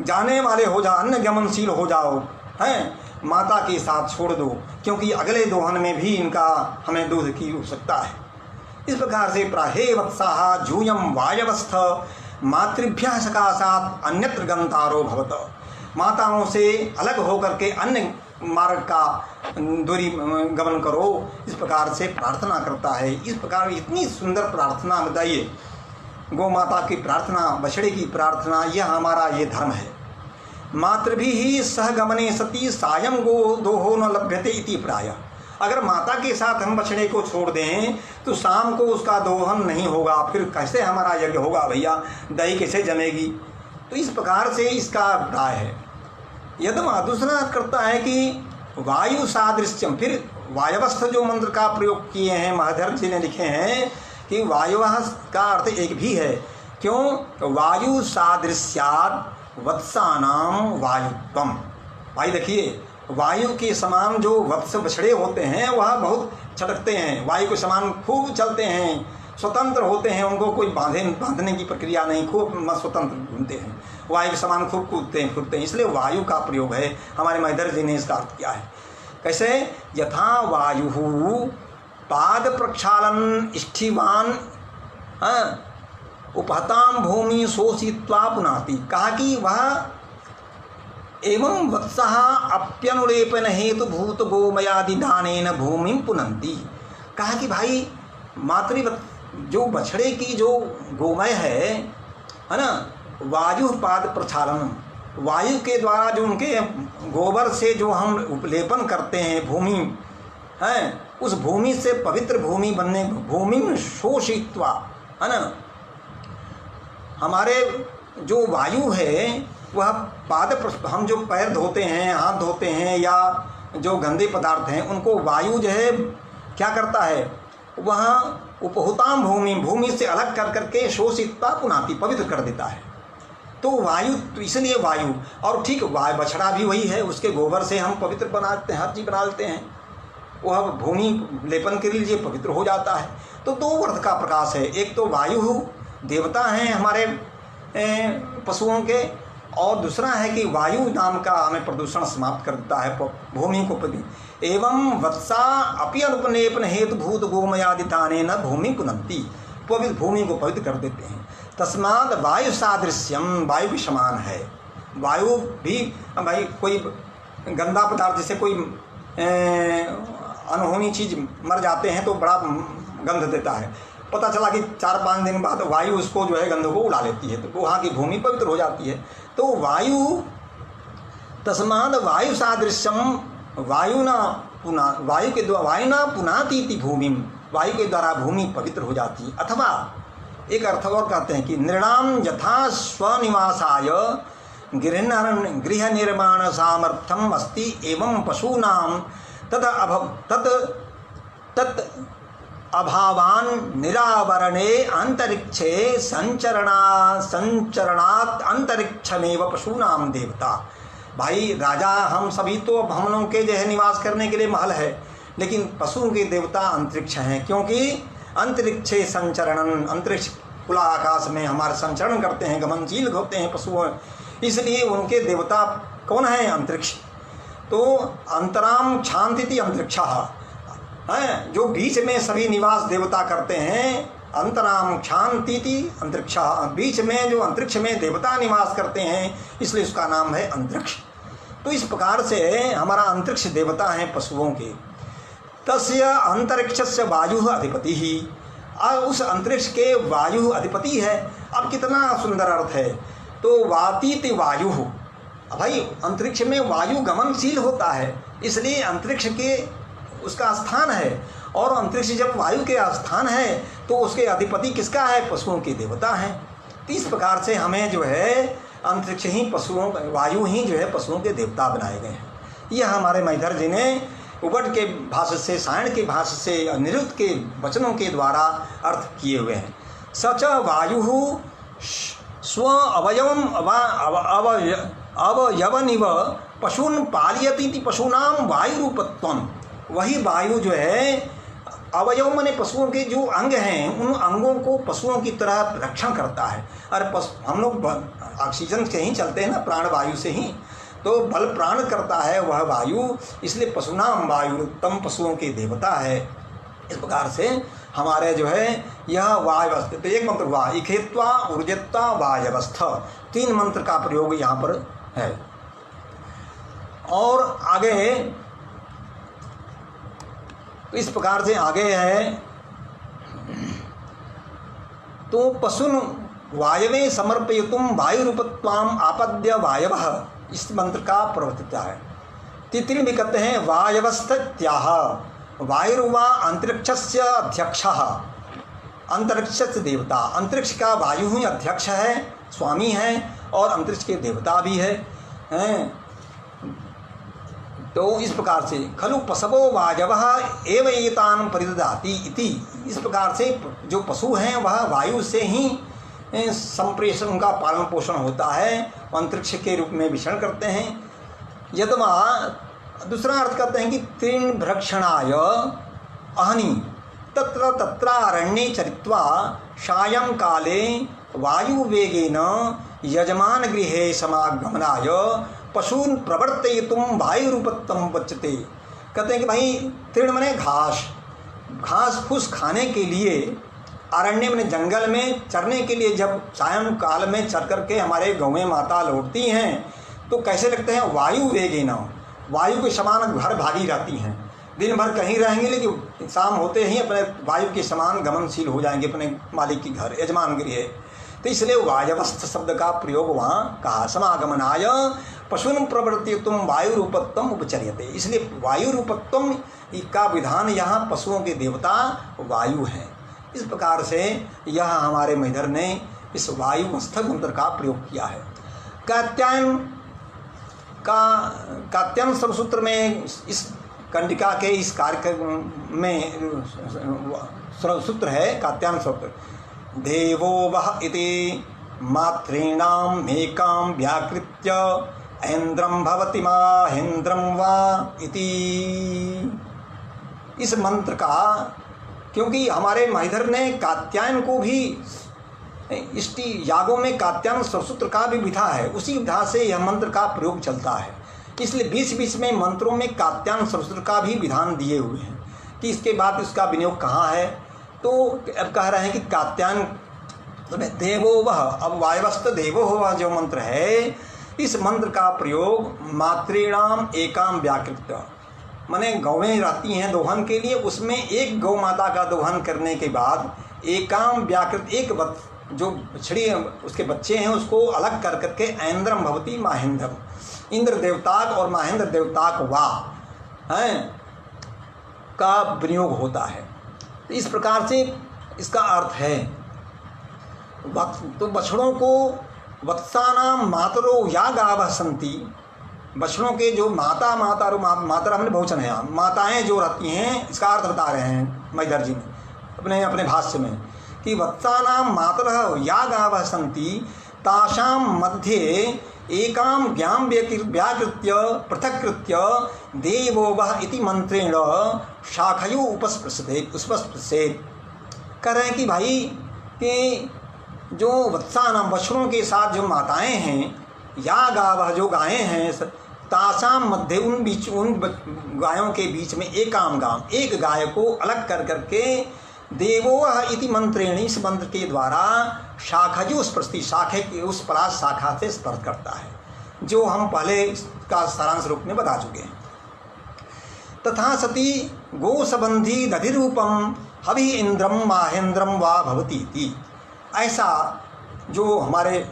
जाने वाले हो जाओ, अन्य गमनशील हो जाओ। हैं माता के साथ छोड़ दो, क्योंकि अगले दोहन में भी इनका हमें दूध की आवश्यकता है। इस प्रकार से प्राहे वत्साहा जूयम वायवस्थ मातृभ्यः सकाशात् अन्यत्र गंतारो भवत। माताओं से अलग होकर के अन्य मार्ग का दूरी गमन करो। इस प्रकार से प्रार्थना करता है। इस प्रकार इतनी सुंदर प्रार्थना बताइए, गौ माता की प्रार्थना, बछड़े की प्रार्थना, यह हमारा ये धर्म है। मातृभिः सह गमने सती सायं गो दोहो न लभ्यते इति प्राय। अगर माता के साथ हम बछड़े को छोड़ दें तो शाम को उसका दोहन नहीं होगा, फिर कैसे हमारा यज्ञ होगा भैया, दही कैसे जमेगी। तो इस प्रकार से इसका राय है। यदि दूसरा करता है कि वायु सादृश्यम, फिर वायवस्थ जो मंत्र का प्रयोग किए हैं महाधर जी ने लिखे हैं कि वायु का अर्थ एक भी है। क्यों? तो वायु सादृश्यात् वत्सानाम वायुत्वम। भाई देखिए, वायु के समान जो वत्स बछड़े होते हैं वह बहुत छटकते हैं, वायु के समान खूब चलते हैं, स्वतंत्र होते हैं, उनको कोई बांधने की प्रक्रिया नहीं, खूब स्वतंत्र घूमते हैं, वायु के समान खूब कूदते हैं फिरते हैं। इसलिए वायु का प्रयोग है। हमारे महिधर जी ने इसका अर्थ किया है। कैसे? यथा वायु पाद प्रक्षालन स्थिवान उपहताम भूमि शोषित्वा पुनाति। कहा कि वह एवं वत्सः अप्यनुलेपन हेतु भूत गोमयादि दानेन भूमि पुनन्ति। कहा कि भाई जो बछड़े की जो गोमय है ना, वायु पाद प्रक्षालन, वायु के द्वारा जो उनके गोबर से जो हम उपलेपन करते हैं भूमि है, उस भूमि से पवित्र भूमि बनने, भूमि शोषित्वा है ना। हमारे जो वायु है वह पाद, हम जो पैर धोते हैं, हाथ धोते हैं या जो गंदे पदार्थ हैं उनको वायु जो है क्या करता है, वह उपहुताम भूमि से अलग कर करके शोषिता पुनाति पवित्र कर देता है। तो वायु, तो इसलिए वायु, और ठीक वायु बछड़ा भी वही है, उसके गोबर से हम पवित्र बनाते हैं, हर चीज़ बना लेते हैं, वह भूमि लेपन के लिए पवित्र हो जाता है। तो दो अर्थ का प्रकाश है, एक तो वायु देवता हैं हमारे पशुओं के, और दूसरा है कि वायु नाम का हमें प्रदूषण समाप्त कर देता है भूमि को प्रति। एवं वत्सा अपि अनुपनेपन हेतु भूत गोमयादिताने न भूमि पुनंती, पवित्र भूमि को पवित्र कर देते हैं। तस्माद वायु सादृश्यम, वायु भी समान है। वायु भी भाई कोई गंदा पदार्थ, जैसे कोई अनहोनी चीज़ मर जाते हैं तो बड़ा गंध देता है, पता चला कि 4-5 दिन बाद वायु उसको जो है गंध को उड़ा लेती है, तो वहाँ की भूमि पवित्र हो जाती है। तो वायु, तस्माद वायु सादृश्यम, वायु के द्वारा वायु ना पुनातीति भूमि, वायु के द्वारा भूमि पवित्र हो जाती है। अथवा एक अर्थ और कहते हैं कि नृणाम यथा स्वनिवासाय गृह निर्माण सामर्थ्यम अस्ति एवं पशूनाम तत् अभावान निरावरणे अंतरिक्षे संचरणात् अंतरिक्षमेव पशूनाम देवता। भाई राजा हम सभी तो हम लोगों के जो है निवास करने के लिए महल है, लेकिन पशुओं के देवता अंतरिक्ष हैं, क्योंकि अंतरिक्षे संचरणन, अंतरिक्ष खुला आकाश में हमारे संचरण करते हैं, गमनशील होते हैं पशु, इसलिए उनके देवता कौन है, अंतरिक्ष। तो अंतराम क्षांति अंतरिक्षा है, जो बीच में सभी निवास देवता करते हैं, अंतराम क्षांति अंतरिक्षा, बीच में जो अंतरिक्ष में देवता निवास करते हैं, इसलिए उसका नाम है अंतरिक्ष। तो इस प्रकार से हमारा अंतरिक्ष देवता है पशुओं के। तस्य अंतरिक्षस्य वायु अधिपति ही, उस अंतरिक्ष के वायु अधिपति है। अब कितना सुंदर अर्थ है, तो वातीति वायु, भाई अंतरिक्ष में वायु गमनशील होता है, इसलिए अंतरिक्ष के उसका स्थान है, और अंतरिक्ष जब वायु के स्थान है तो उसके अधिपति किसका है, पशुओं के देवता हैं। तो इस प्रकार से हमें जो है अंतरिक्ष ही पशुओं, वायु ही जो है पशुओं के देवता बनाए गए हैं। यह हमारे मैथर जी ने उपट के भाष्य से, सायण के भाष्य से, अनिरुद्ध के वचनों के द्वारा अर्थ किए हुए हैं। सच वायु स्व अवयवम अवयवनिव पशून पालयति पशूनाम वायु रूपत्वम, वही वायु जो है अवयव माने पशुओं के जो अंग हैं, उन अंगों को पशुओं की तरह रक्षण करता है। अरे हम लोग ऑक्सीजन से ही चलते हैं ना, प्राण वायु से ही, तो बल प्राण करता है वह वायु, इसलिए पशुनाम वायु उत्तम, पशुओं के देवता है। इस प्रकार से हमारे जो है यह वायवस्थ, तो एक मंत्र वा इखेत्वा ऊर्जत्वा वायवस्थ, 3 मंत्र का प्रयोग यहाँ पर है। और आगे तो इस प्रकार से आगे है, तो पशुन वायवे समर्पयितुम वायुरूपत्वाम आपद्य वायवः, इस मंत्र का प्रवर्तित है। तिथिन भी कहते हैं वायवस्थत्याह, वायुर्वा अंतरिक्षस्य अध्यक्षः, अंतरिक्ष देवता, अंतरिक्ष का वायु ही अध्यक्ष है, स्वामी है, और अंतरिक्ष के देवता भी है। तो इस प्रकार से खलु पशवो वायवः एव एतान् परिदधाति इति, इस प्रकार से जो पशु हैं वह वायु से ही संप्रेषण, उनका पालन पोषण होता है, अंतरिक्ष के रूप में विचरण करते हैं। यदवा दूसरा अर्थ करते हैं कि तीर्ण भ्रक्षणाय अहनि तत्र तत्रारण्ये चरित्वा सायं काले वायुवेगेन यजमान गृहे समागमनाय पशून प्रवर्तयितुम वायुरूपत्वम वच्यते। कहते हैं कि भाई तीर्ण माने घास फूस खाने के लिए अरण्य में, जंगल में चरने के लिए जब सायं काल में चर करके हमारे गौएं माता लौटती हैं तो कैसे लगते हैं, वायु वेगेन, वायु के समान घर भागी रहती हैं, दिन भर कहीं रहेंगे लेकिन शाम होते ही अपने वायु के समान गमनशील हो जाएंगे अपने मालिक की घर, यजमान गृह। तो इसलिए वायवस्थ शब्द का प्रयोग वहाँ कहा। समागमनाय पशुन प्रवर्तितुम वायु रूपत्वम उपचर्यते, इसलिए वायु रूपत्वम का विधान यहाँ पशुओं के देवता वायु हैं। इस प्रकार से यह हमारे मैथर ने इस वायुवस्थ मंत्र का प्रयोग किया है। कात्यायन सर्वसूत्र में इस कंडिका के इस कार्यक्रम में सूत्र है कात्यायन सूत्र, देवो वह इति मात्रेणाम एकाम व्याकृत्य ऐन्द्रम भवति माहेन्द्रम वा इति। इस मंत्र का, क्योंकि हमारे महिधर ने कात्यायन को भी इष्टि यागों में कात्यायन सर्वसूत्र का भी विधा है, उसी विधा से यह मंत्र का प्रयोग चलता है। इसलिए बीच बीच में मंत्रों में कात्यायन सर्वसूत्र का भी विधान दिए हुए हैं कि इसके बाद उसका विनियोग कहाँ है। तो अब कह रहे हैं कि कात्यायन देवो वह, अब वायवस्थ देवो वह जो मंत्र है, इस मंत्र का प्रयोग मातृणाम एकाम व्याकृत्य, माने गौएं रहती हैं दोहन के लिए, उसमें एक गौ माता का दोहन करने के बाद एकाम व्याकृत, एक जो बछड़ी उसके बच्चे हैं उसको अलग कर करके ऐन्द्रम भवती माहेंद्रम, इंद्र देवताक और महेंद्र देवताक वा हैं का विनियोग होता है। तो इस प्रकार से इसका अर्थ है। तो बछड़ों को वत्सानाम मातरो या गावः सन्ति, बछड़ों के जो माता हमने बहुवचन है, माताएं जो रहती हैं, इसका अर्थ बता रहे हैं मैदर जी ने अपने भाष्य में कि वत्सानाम मातरः या गावः सन्ति तासां मध्ये एकाम ज्ञाम व्याकृत्य पृथक्कृत्य देवो वह इति मंत्रेण शाखयो उपस्पृशेत। कह रहे हैं कि भाई कि जो वत्सानाम बछड़ों के साथ जो माताएं हैं, या गावः जो गायें हैं, तासाम मध्य उन गायों के बीच में एकाम गाम, एक गाय को अलग कर करके देवो इति मंत्रेण, इस मंत्र के द्वारा शाखजो स्पृष्टि, शाखे की उस परास शाखा से स्पर्श करता है, जो हम पहले का सारांश रूप में बता चुके हैं। तथा सती गो संबंधी दधि रूपम हवि इंद्रम माहेंद्रम वा भवती इति। ऐसा जो हमारे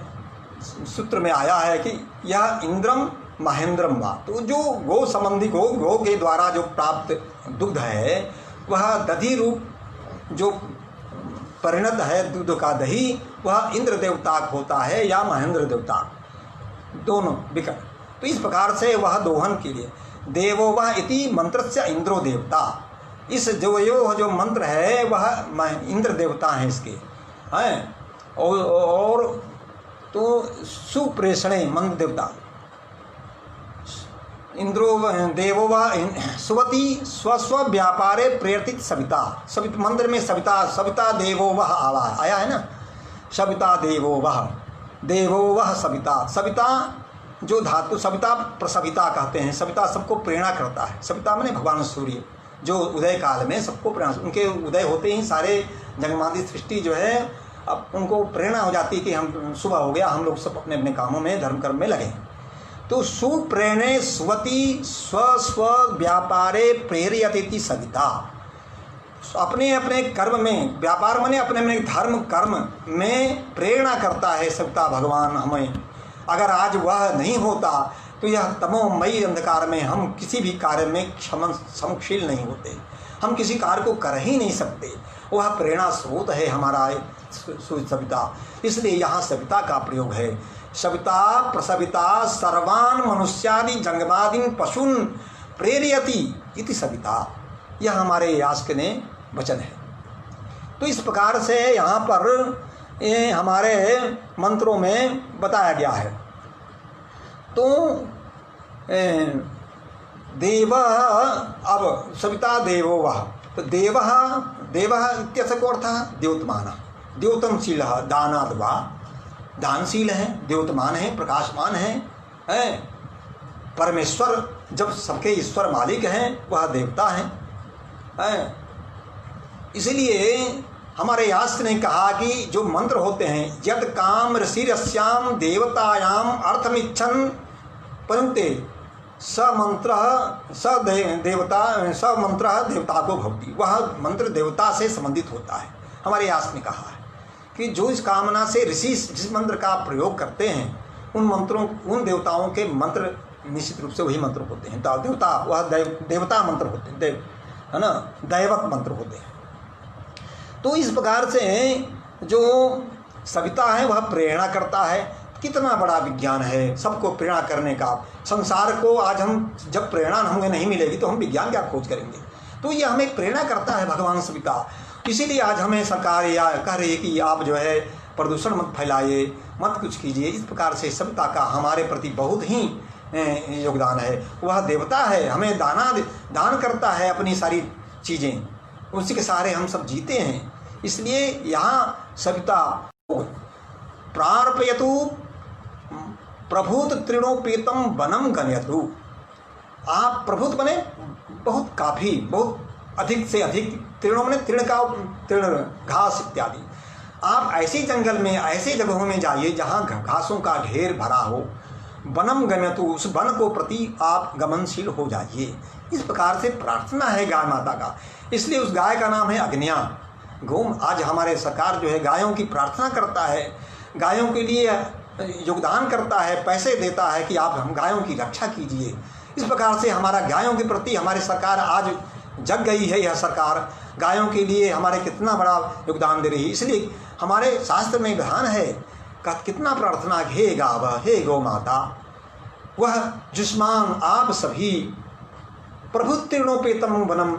सूत्र में आया है कि यह इंद्रम महेंद्रम वा, तो जो गो संबंधी गो के द्वारा जो प्राप्त दुग्ध है वह दधि रूप जो परिणत है दूध का दही, वह इंद्र देवता होता है या महेंद्र देवता, दोनों विकट। तो इस प्रकार से वह दोहन के लिए देवो वह इति मंत्रस्य इंद्रो देवता, इस जो मंत्र है वह इंद्र देवता हैं इसके हैं। और तो सुप्रेषणे मंत्र देवता इंद्रो देवो व सुवती स्वस्व व्यापारे प्रेरित सविता, सविता मंत्र में सविता देवो वह आया है ना, सविता देवो वह सविता, सविता जो धातु सविता प्रसविता कहते हैं, सविता सबको प्रेरणा करता है। सविता माने भगवान सूर्य जो उदय काल में सबको प्रेरणा, उनके उदय होते ही सारे जगमादी सृष्टि जो है अब उनको प्रेरणा हो जाती है कि हम सुबह हो गया, हम लोग सब अपने अपने कामों में धर्म कर्म में लगे। तो सुप्रेणे स्वती स्व व्यापारे प्रेरयति सविता, अपने अपने कर्म में, व्यापार माने अपने अपने धर्म कर्म में प्रेरणा करता है सविता भगवान हमें। अगर आज वह नहीं होता तो यह तमोमयी अंधकार में हम किसी भी कार्य में क्षमशील नहीं होते, हम किसी कार्य को कर ही नहीं सकते। वह प्रेरणा स्रोत है हमारा सविता, इसलिए यहाँ सविता का प्रयोग है। सविता प्रसविता सर्वान् मनुष्यादि जंगमादीन पशून प्रेरयति इति सविता, यह हमारे यास्क ने वचन है। तो इस प्रकार से यहाँ पर ये हमारे मंत्रों में बताया गया है। तो देव, अब सविता देवो वह, तो देव इत्यस्य को अर्थः द्योतमान, द्योतनशील दानाद वा, दानशील है, द्योतमान है, प्रकाशमान है। परमेश्वर जब सबके ईश्वर मालिक हैं वह देवता हैं। इसलिए हमारे शास्त्र ने कहा कि जो मंत्र होते हैं यद काम ऋषिरस्याम देवतायाम अर्थमिच्छन परंते स मंत्र देवता को भवति, वह मंत्र देवता से संबंधित होता है। हमारे शास्त्र ने कहा है कि जो इस कामना से ऋषि जिस मंत्र का प्रयोग करते हैं उन मंत्रों, उन देवताओं के मंत्र निश्चित रूप से वही मंत्र होते हैं। देवता वह देवता मंत्र होते हैं, देव है ना, दैवत मंत्र होते हैं। तो इस प्रकार से जो सविता है वह प्रेरणा करता है, कितना बड़ा विज्ञान है सबको प्रेरणा करने का। संसार को आज हम जब प्रेरणा हमें नहीं मिलेगी तो हम विज्ञान क्या खोज करेंगे। तो ये हमें प्रेरणा करता है भगवान सविता। इसीलिए आज हमें सरकार या कह रही है कि आप जो है प्रदूषण मत फैलाइए, मत कुछ कीजिए। इस प्रकार से सविता का हमारे प्रति बहुत ही योगदान है। वह देवता है, हमें दान करता है अपनी सारी चीज़ें, उसी के सहारे हम सब जीते हैं। इसलिए यहाँ सविता प्रार्पयतु प्रभूत तृणोपेतम वनम गण्यतु। आप प्रभुत बने, बहुत काफ़ी, बहुत अधिक से अधिक तृणों में तृण घास इत्यादि। आप ऐसे जंगल में, ऐसे जगहों में जाइए जहाँ घासों का ढेर भरा हो। वनम गम्यतु, उस वन को प्रति आप गमनशील हो जाइए। इस प्रकार से प्रार्थना है गाय माता का। इसलिए उस गाय का नाम है अग्न्या गौ। आज हमारे सरकार जो है गायों की प्रार्थना करता है, गायों के लिए योगदान करता है, पैसे देता है कि आप हम गायों की रक्षा कीजिए। इस प्रकार से हमारा गायों के प्रति हमारी सरकार आज जग गई है। यह सरकार गायों के लिए हमारे कितना बड़ा योगदान दे रही है। इसलिए हमारे शास्त्र में विधान है कितना प्रार्थना, हे गाव, हे गौ माता, वह जुष्मान आप सभी प्रभु तृणोपेतम वनम,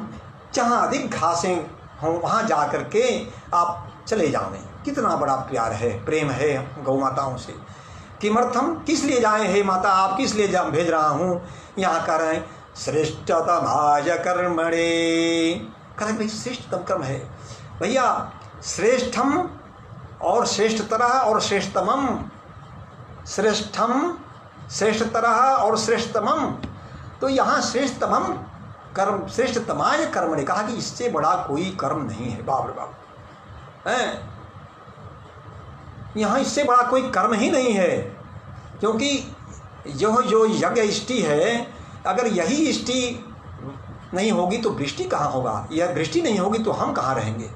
जहाँ अधिक घासें हों वहाँ जा कर के आप चले जावें। कितना बड़ा प्यार है, प्रेम है गौ माताओं से। किमर्थम, किस लिए जाएं हे माता, आप किस लिए भेज रहा हूँ यहाँ कर रहे हैं। श्रेष्ठतमाय कर्मणे, करें भाई श्रेष्ठतम कर्म है भैया। श्रेष्ठम और श्रेष्ठतरः और श्रेष्ठतमम, श्रेष्ठम श्रेष्ठतरः और श्रेष्ठतमम। तो यहाँ श्रेष्ठतमम कर्म, श्रेष्ठतमाय कर्म ने कहा कि इससे बड़ा कोई कर्म नहीं है। बाप रे बाप हैं, यहाँ इससे बड़ा कोई कर्म ही नहीं है। क्योंकि यह जो यज्ञ इष्टि है, अगर यही इष्टि नहीं होगी तो वृष्टि कहाँ होगा, यह वृष्टि नहीं होगी तो हम कहाँ रहेंगे।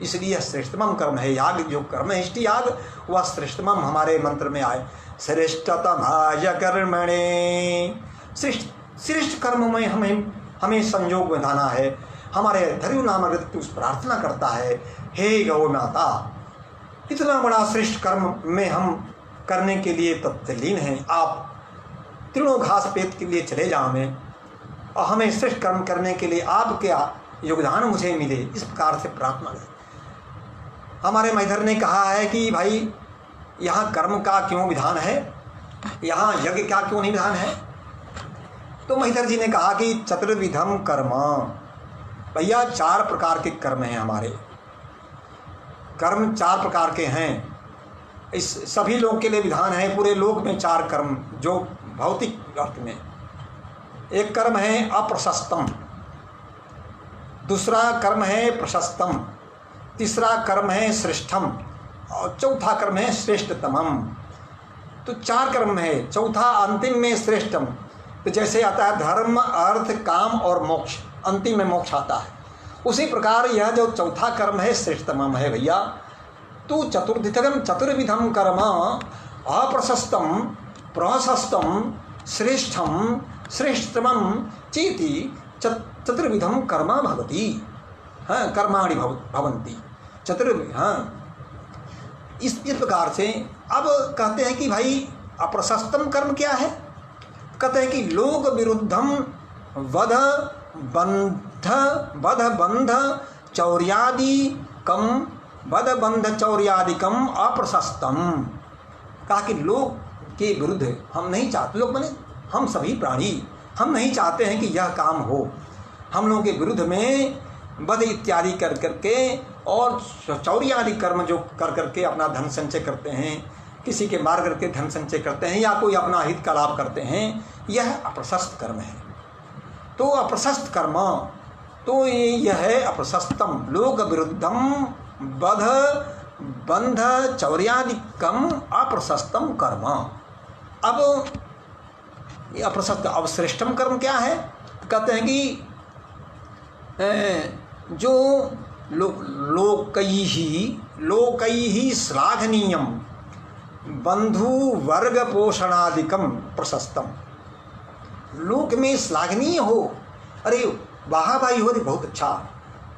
इसलिए श्रेष्ठतम कर्म है याग, जो कर्म है इष्टि याग, वह श्रेष्ठतम हमारे मंत्र में आए। श्रेष्ठतमाय कर्मणे, श्रेष्ठ कर्म में हमें संयोग बनाना है। हमारे धर्म नामक उस प्रार्थना करता है, हे गौ माता, इतना बड़ा श्रेष्ठ कर्म में हम करने के लिए तत्लीन हैं। आप तीनों घास पेट के लिए चले जाओ में, और हमें श्रेष्ठ कर्म करने के लिए आपके योगदान मुझे मिले, इस प्रकार से प्रार्थना करें। हमारे मैधर ने कहा है कि भाई यहाँ कर्म का क्यों विधान है, यहाँ यज्ञ का क्यों नहीं विधान है। तो मैधर जी ने कहा कि चतुर्विधम कर्म, भैया 4 प्रकार के कर्म हैं हमारे। कर्म 4 प्रकार के हैं, इस सभी लोग के लिए विधान है। पूरे लोक में 4 कर्म जो भौतिक अर्थ में। एक कर्म है अप्रशस्तम, दूसरा कर्म है प्रशस्तम, तीसरा कर्म है श्रेष्ठम, और चौथा कर्म है श्रेष्ठतमम। तो 4 कर्म है, चौथा अंतिम में श्रेष्ठम। तो जैसे आता है धर्म, अर्थ, काम और मोक्ष, अंतिम में मोक्ष आता है, उसी प्रकार यह जो चौथा कर्म है श्रेष्ठतमम है भैया। तो चतुर्विधम कर्म अप्रशस्तम प्रशस्तम श्रेष्ठम श्रेष्ठतमम चेति चतुर्विधम कर्म भवति। हाँ, कर्माणि भवन्ति चतुर्विध। हाँ, इस प्रकार से अब कहते हैं कि भाई अप्रशस्तम कर्म क्या है। कहते हैं कि लोक विरुद्धम वध बंध चौर्यादिकम, वध बंध चौर्यादिकम अप्रशस्तम। कहा कि लोग के विरुद्ध हम नहीं चाहते, लोग बने हम सभी प्राणी, हम नहीं चाहते हैं कि यह काम हो। हम लोगों के विरुद्ध में वध इत्यादि कर करके और चौर्यादि कर्म जो कर करके अपना धन संचय करते हैं, किसी के मार करके धन संचय करते हैं या कोई अपना हित का लाभ करते हैं, यह अप्रशस्त कर्म है। तो अप्रशस्त कर्म, तो यह है अप्रशस्तम लोक विरुद्धम वध बंध चौर्यादिकम अप्रशस्तम कर्म। अब ये अप्रशस्त, अब श्रेष्ठम कर्म क्या है। कहते हैं कि जो लोकैहि श्लाघनीयम बंधु वर्ग पोषणादिकम प्रशस्तम। लोक में श्लाघनीय हो, अरे वाहवाही हो, बहुत अच्छा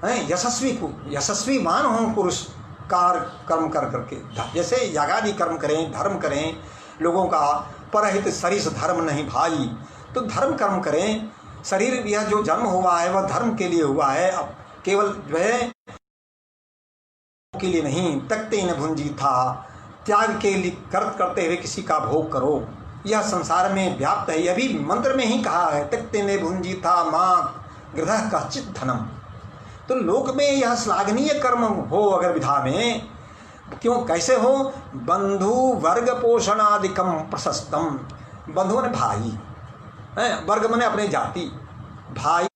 है, यशस्वीमान हो पुरुष, कार्य कर्म कर करके, जैसे यागादि कर्म करें, धर्म करें लोगों का, परहित सरिस धर्म नहीं भाई, तो धर्म कर्म करें। शरीर यह जो जन्म हुआ है वह धर्म के लिए हुआ है, अब केवल जो है के लिए नहीं। तकते न भुंजी था, त्याग के लिए करते हुए किसी का भोग करो, यह संसार में व्याप्त है। यह भी मंत्र में ही कहा है, तकते ने भुंजी था माँ गृह का चित धनम। तो लोक में यह श्लाघनीय कर्म हो अगर विधा में, क्यों कैसे हो? बंधु वर्ग पोषणादिकम प्रशस्तम। बंधु ने भाई है, वर्ग मने अपने जाति, भाई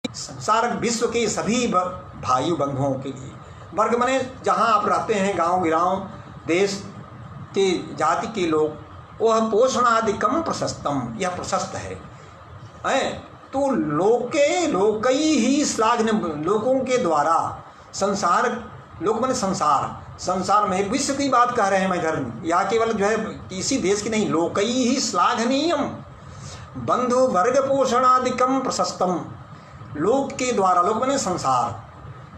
सारे विश्व के सभी भाई बंधुओं के लिए। वर्ग मने जहाँ आप रहते हैं, गांव गिराव देश के जाति के लोग, वह पोषणादिकम प्रशस्तम, यह प्रशस्त है। तो लोकई ही श्लाघन, लोगों के द्वारा संसार, लोक माने संसार में विश्व की बात कह रहे हैं मैं इधर, या केवल जो है किसी देश की नहीं, लोकई ही श्लाघनीयम बंधु वर्ग पोषणादिकम प्रशस्तम। लोक के द्वारा, लोक माने संसार,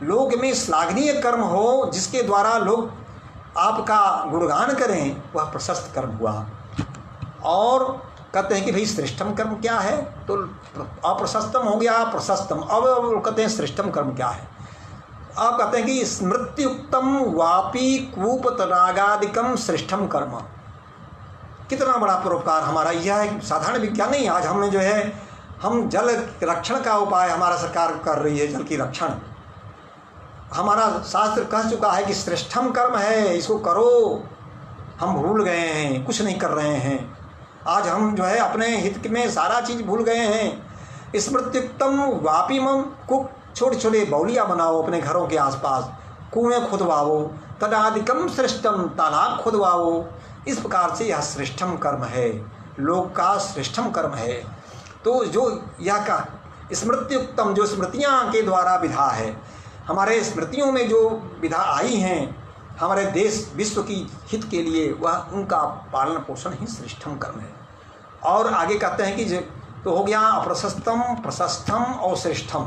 लोक में श्लाघनीय कर्म हो जिसके द्वारा लोग आपका गुणगान करें, वह प्रशस्त कर्म हुआ। और कहते हैं कि भाई श्रेष्ठम कर्म क्या है? तो अप्रशस्तम हो गया प्रशस्तम। अब कहते हैं श्रेष्ठम कर्म क्या है? अब कहते हैं कि स्मृत्युक्तम वापी कूप तडागादिकम श्रेष्ठम कर्म। कितना बड़ा परोपकार हमारा! यह एक साधारण विज्ञान नहीं। आज हमें जो है, हम जल रक्षण का उपाय हमारा सरकार कर रही है, जल की रक्षण। हमारा शास्त्र कह चुका है कि श्रेष्ठम कर्म है, इसको करो। हम भूल गए हैं, कुछ नहीं कर रहे हैं। आज हम जो है अपने हित में सारा चीज़ भूल गए हैं। स्मृत्युक्तम वापिमम, कुक छोटे छोटे बौलियाँ बनाओ अपने घरों के आसपास, कुएं खुदवाओ, तदादिकम श्रेष्ठम, तालाब खुदवाओ। इस प्रकार से यह श्रेष्ठम कर्म है, लोक का श्रेष्ठम कर्म है। तो जो यह का स्मृत्युक्तम, जो स्मृतियाँ के द्वारा विधा है, हमारे स्मृतियों में जो विधा आई हैं हमारे देश विश्व की हित के लिए, वह उनका पालन पोषण ही श्रेष्ठम कर्म है। और आगे कहते हैं कि तो हो गया अप्रशस्तम, प्रशस्तम और श्रेष्ठम।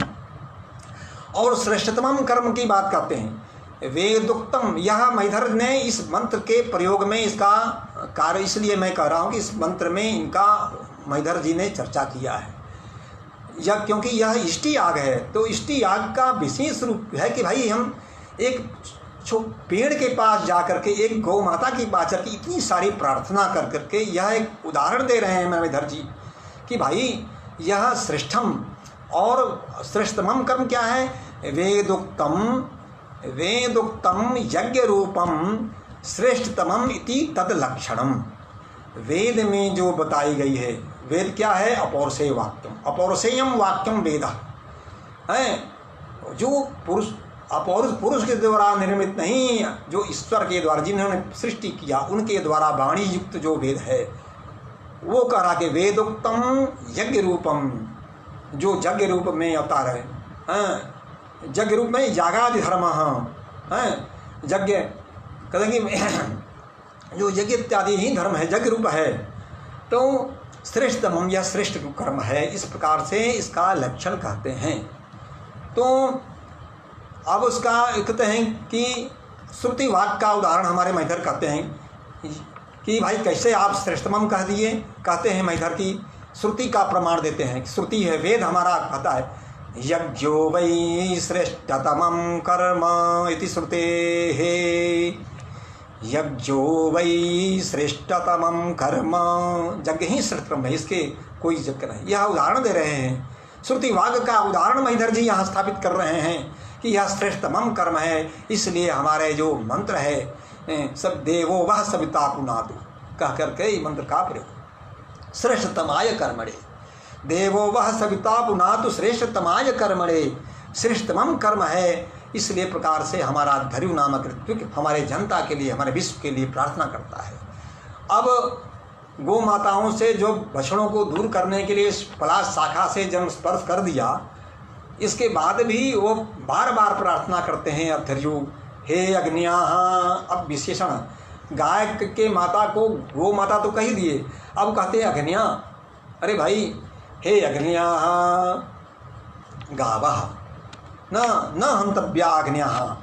और श्रेष्ठतम कर्म की बात करते हैं वेदोक्तम। यह मैधर ने इस मंत्र के प्रयोग में इसका कार्य, इसलिए मैं कह रहा हूँ कि इस मंत्र में इनका मैधर जी ने चर्चा किया है। यह क्योंकि यह इष्टि याग है, तो इष्टि याग का विशेष रूप है कि भाई हम एक पेड़ के पास जा करके, एक गौ माता के पास जाकर इतनी सारी प्रार्थना कर करके यह एक उदाहरण दे रहे हैं मैधर जी कि भाई यह श्रेष्ठम। और श्रेष्ठतम कर्म क्या है? वेदोक्तम यज्ञ रूपम श्रेष्ठतमम इति तद लक्षणम। वेद में जो बताई गई है, वेद क्या है? अपौरुषेय वाक्यम, अपौरुषेयम वाक्यम वेद है। जो पुरुष, अपौरुष पुरुष के द्वारा निर्मित नहीं, जो ईश्वर के द्वारा जिन्होंने सृष्टि किया उनके द्वारा वाणी युक्त जो वेद है, वो कह रहा कि वेदोक्तम यज्ञ रूपम, जो यज्ञ रूप में अवतार है। यज्ञ रूप में यागादि धर्म है। यज्ञ कहते कि जो यज्ञ इत्यादि ही धर्म है, यज्ञ रूप है। तो श्रेष्ठतम, यह श्रेष्ठ कर्म है, इस प्रकार से इसका लक्षण कहते हैं। तो अब उसका कहते हैं कि श्रुति वाक्य का उदाहरण हमारे मैधर कहते हैं कि भाई कैसे आप श्रेष्ठतम कह दिए? कहते हैं मैधर की श्रुति का प्रमाण देते हैं। श्रुति है, वेद हमारा कहता है यज्ञो वै श्रेष्ठतमं कर्म इति श्रुते है। यज्ञो वै श्रेष्ठतमं कर्म, यज्ञ ही श्रेष्ठतम है, इसके कोई यज्ञ नहीं। यह उदाहरण दे रहे हैं, श्रुति वाक्य का उदाहरण मैधर जी यहाँ स्थापित कर रहे हैं कि यह श्रेष्ठतम कर्म है। इसलिए हमारे जो मंत्र है सब देवो वह सविता पुनातु कह करके मंत्र का प्रयोग, श्रेष्ठतमाय कर्मणे, देवो वह सविता पुनातु श्रेष्ठतमाय कर्मणे, श्रेष्ठतम कर्म है। इसलिए प्रकार से हमारा धर्यु नामक ऋत्विक हमारे जनता के लिए, हमारे विश्व के लिए प्रार्थना करता है। अब गौ माताओं से जो बछड़ों को दूर करने के लिए पलाश शाखा से जन्म स्पर्श कर दिया, इसके बाद भी वो बार बार प्रार्थना करते हैं अधर्यु, हे अग्निया। अब विशेषण गाय के माता को गौ माता तो कह दिए, अब कहते हैं अग्निया। अरे भाई, हे अग्निया गावः न हंतव्या अग्निया,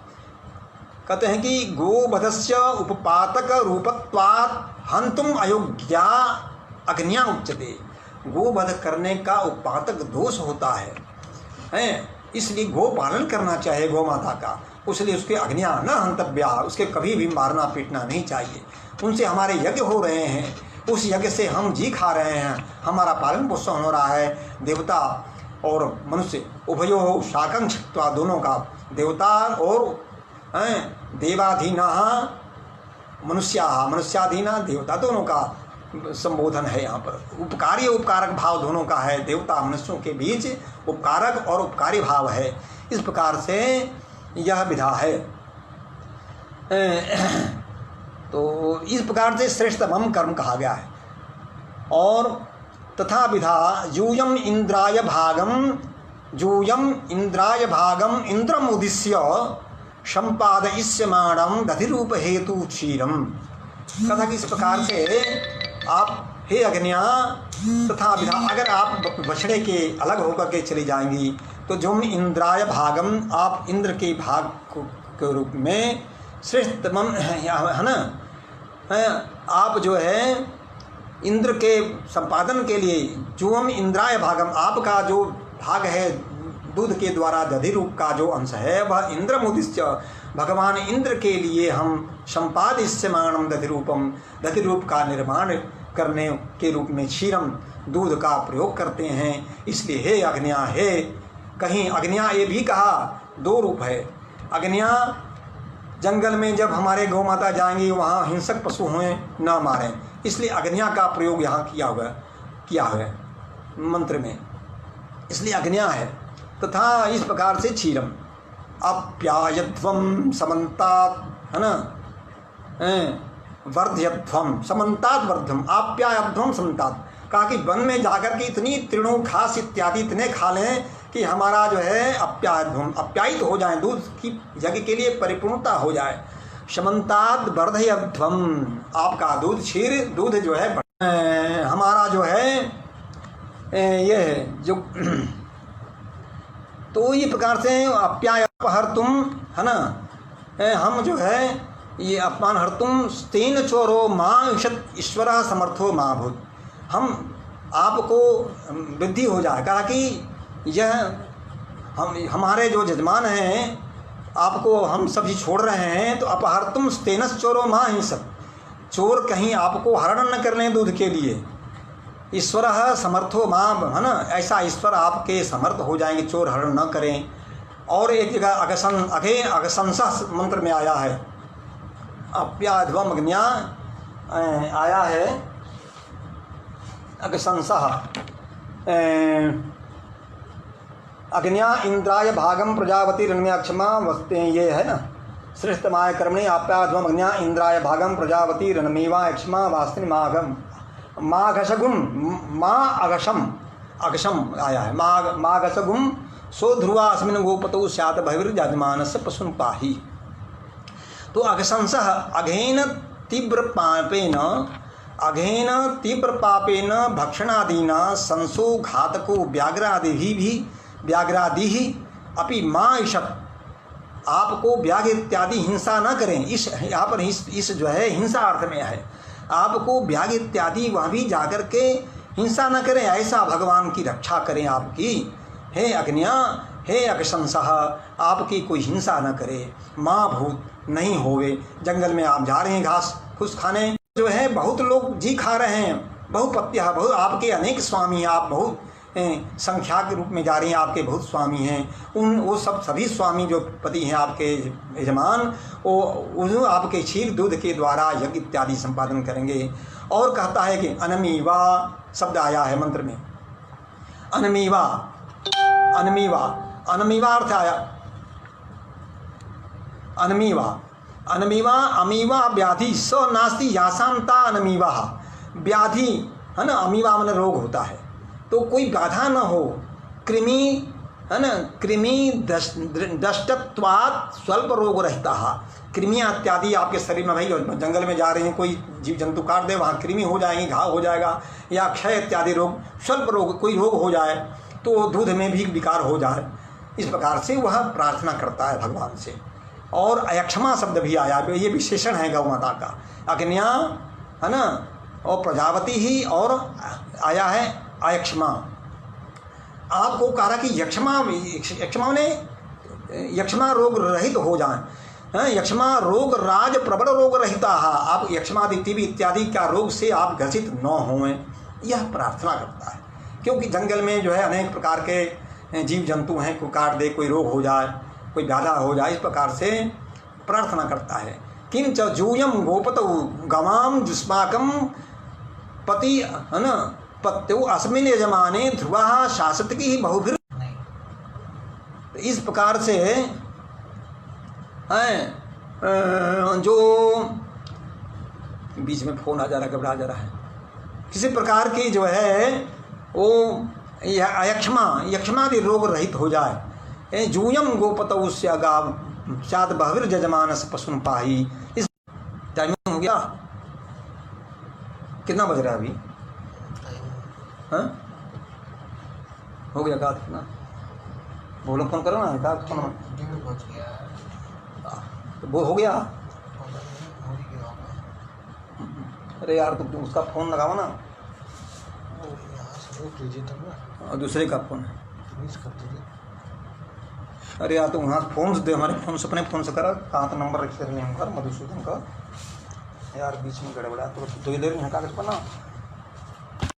कहते हैं कि गोवधस्य उपपातक रूपत्वात् हंतुम अयोग्या अग्न्या उच्यते। गोवध करने का उपपातक दोष होता है, इसलिए गो पालन करना चाहिए गौ माता का, उसलिए उसके अग्निया न हंतव्या, उसके कभी भी मारना पीटना नहीं चाहिए। उनसे हमारे यज्ञ हो रहे हैं, उस यज्ञ से हम जी खा रहे हैं, हमारा पालन पोषण हो रहा है। देवता और मनुष्य उभयो शाकंक्षत्वा, दोनों का, देवता और देवाधीना मनुष्याधीना देवता, दोनों का संबोधन है यहाँ पर। उपकारी उपकारक भाव दोनों का है, देवता मनुष्यों के बीच उपकारक और उपकारी भाव है। इस प्रकार से यह विधा है। तो इस प्रकार से श्रेष्ठतम कर्म कहा गया है। और तथा विधा यूयम इंद्राय भागम इंद्रम उद्दिश्य संपादयिष्यमाणं दधिरूप हेतु क्षीरम। कथा कि इस प्रकार से आप हे अग्निया तथा विधा, अगर आप बछड़े के अलग होकर के चली जाएंगी तो जो इंद्राय भागम, आप इंद्र के भाग के रूप में श्रेष्ठतम है ना, आप जो है इंद्र के संपादन के लिए जुवम इंद्राय भागम, आपका जो भाग है दूध के द्वारा दधि रूप का जो अंश है वह इंद्रम उद्दिश्य, भगवान इंद्र के लिए हम संपादिष्यमाणम दधि रूप का निर्माण करने के रूप में क्षीरम, दूध का प्रयोग करते हैं। इसलिए हे अग्निया, हे, कहीं अग्निया ये भी कहा, दो रूप है। अग्निया जंगल में जब हमारे गौ माता जाएंगी वहाँ हिंसक पशु हुए ना मारें, इसलिए अग्निया का प्रयोग यहाँ किया हुआ है मंत्र में, इसलिए अग्निया है। तथा इस प्रकार से क्षीरम अप्यायध्वम समन्तात्, है ना, वर्ध्यध्वम समन्तात् वर्धम, आप्यायध्वम समन्तात्, कहा कि वन में जाकर के इतनी तृणों घास इत्यादि इतने खा लें कि हमारा जो है अप्यायध्वम, अप्यायित हो जाए, दूध की यज्ञ के लिए परिपूर्णता हो जाए। समन्तात् वर्धयध्वम, आपका दूध क्षीर दूध जो है हमारा जो है ये जो तो ये प्रकार से अप्याय अपहर तुम, है ना, हम जो है ये अपमान हर तुम तेन चोरो माँ ईशत ईश्वर समर्थो माँ भूत, हम आपको वृद्धि हो जाए। कहा कि यह हमारे जो जजमान हैं आपको हम सभी छोड़ रहे हैं, तो अपहर तुम तेनस चोरो माँ ईशत, चोर कहीं आपको हरण न कर लें दूध के लिए। ईश्वर समर्थो माँ, है ना, ऐसा ईश्वर आपके समर्थ हो जाएंगे, चोर हरण न करें। और एक जगह अगशंसा मंत्र में आया है, अप्याध्वम अग्न्या आया है, अगशंसा अग्न्या इंद्राय भागम प्रजापति रणम्या क्षमा वस्ते, ये है ना, श्रेष्ठमाय कर्मणि आप्याध्वम अग्न्या इंद्राय भागम प्रजापति रणमेवा क्षमा वास्ति माघम माघशगुम अगशम आया है, माघशगुम सो ध्रुवा अस्मिन् गोपतो स्यात् भविर्यजमानस्य पशुन पाहि। तो अगशंस अघेन तीव्र पापेन भक्षणादीना संसो घातको व्याघ्रादि अपि माँ ईशत, आपको व्याघ्र इत्यादि हिंसा न करें। इस यहाँ पर इस जो है हिंसा अर्थ में है, आपको व्याघ्र इत्यादि वहाँ भी जाकर के हिंसा न करें, ऐसा भगवान की रक्षा करें आपकी। हे अग्निया, हे अगशंसा, आपकी कोई हिंसा न करे, माँ भूत नहीं होवे। जंगल में आप जा रहे हैं घास फूस खाने, जो है बहुत लोग जी खा रहे हैं, बहुपत्या, बहुत आपके अनेक स्वामी हैं, आप बहुत संख्या के रूप में जा रही हैं, आपके बहुत स्वामी हैं। वो सभी स्वामी जो पति हैं आपके यजमान, वो आपके क्षीर दूध के द्वारा यज्ञ इत्यादि संपादन करेंगे। और कहता है कि अनमीवा शब्द आया है मंत्र में, अनमीवा अर्थ आया, अनमीवा अमीवा व्याधि स नास्ति यासांता अनमीवा, व्याधि है ना, अमीवा मन रोग होता है, तो कोई बाधा न हो। कृमि है ना, कृमि दष्टत्वात् स्वल्प रोग रहता है, कृमियाँ इत्यादि आपके शरीर में, भाई जंगल में जा रहे हैं, कोई जीव जंतु काट दे, वहाँ कृमि हो जाएंगी, घाव हो जाएगा, या क्षय इत्यादि रोग, स्वल्प रोग, कोई रोग हो जाए तो दूध में भी विकार हो जाए। इस प्रकार से वह प्रार्थना करता है भगवान से। और अयक्षमा शब्द भी आया, ये विशेषण है गौ माता का। अग्न्या है ना, और प्रजापति ही, और आया है अयक्षमा। आपको कहा कि यक्षमा ने यक्षमा रोग रहित हो जाए। यक्षमा रोग राज प्रबल रोग रहिता। आप यक्षमादि टीबी इत्यादि का रोग से आप ग्रसित न हों, यह प्रार्थना करता है। क्योंकि जंगल में जो है अनेक प्रकार के जीव जंतु हैं, कोई काट दे, कोई रोग हो जाए, कोई व्याधा हो जाए, इस प्रकार से प्रार्थना करता है। किंच जूयम गोपत गवाम जुष्माकम पति है न पत्यु अस्मिन यजमाने ध्रुवा शासत की बहुभिर। इस प्रकार से हैं जो बीच में फोन आ जा रहा है, घबरा जा रहा है, किसी प्रकार की जो है वो यक्षमादि रोग रहित हो जाए। जूयम गोपत उससे अगाव चाद बहुविर जजमानस पशुन पाही। इस टाइमिंग हो गया, कितना बज रहा है अभी? हाँ हो गया का कितना? बोलो, फोन करो ना का फोन। तो वो हो गया। अरे यार तुम उसका फ़ोन लगाओ ना, और दूसरे का फ़ोन है। अरे यार तुम वहाँ फ़ोन से दे, हमारे फ़ोन से, अपने फ़ोन से करा। कहाँ तो नंबर रख कर मधुसूदन का यार, बीच में गड़बड़ा तो देर में कागज पर ना।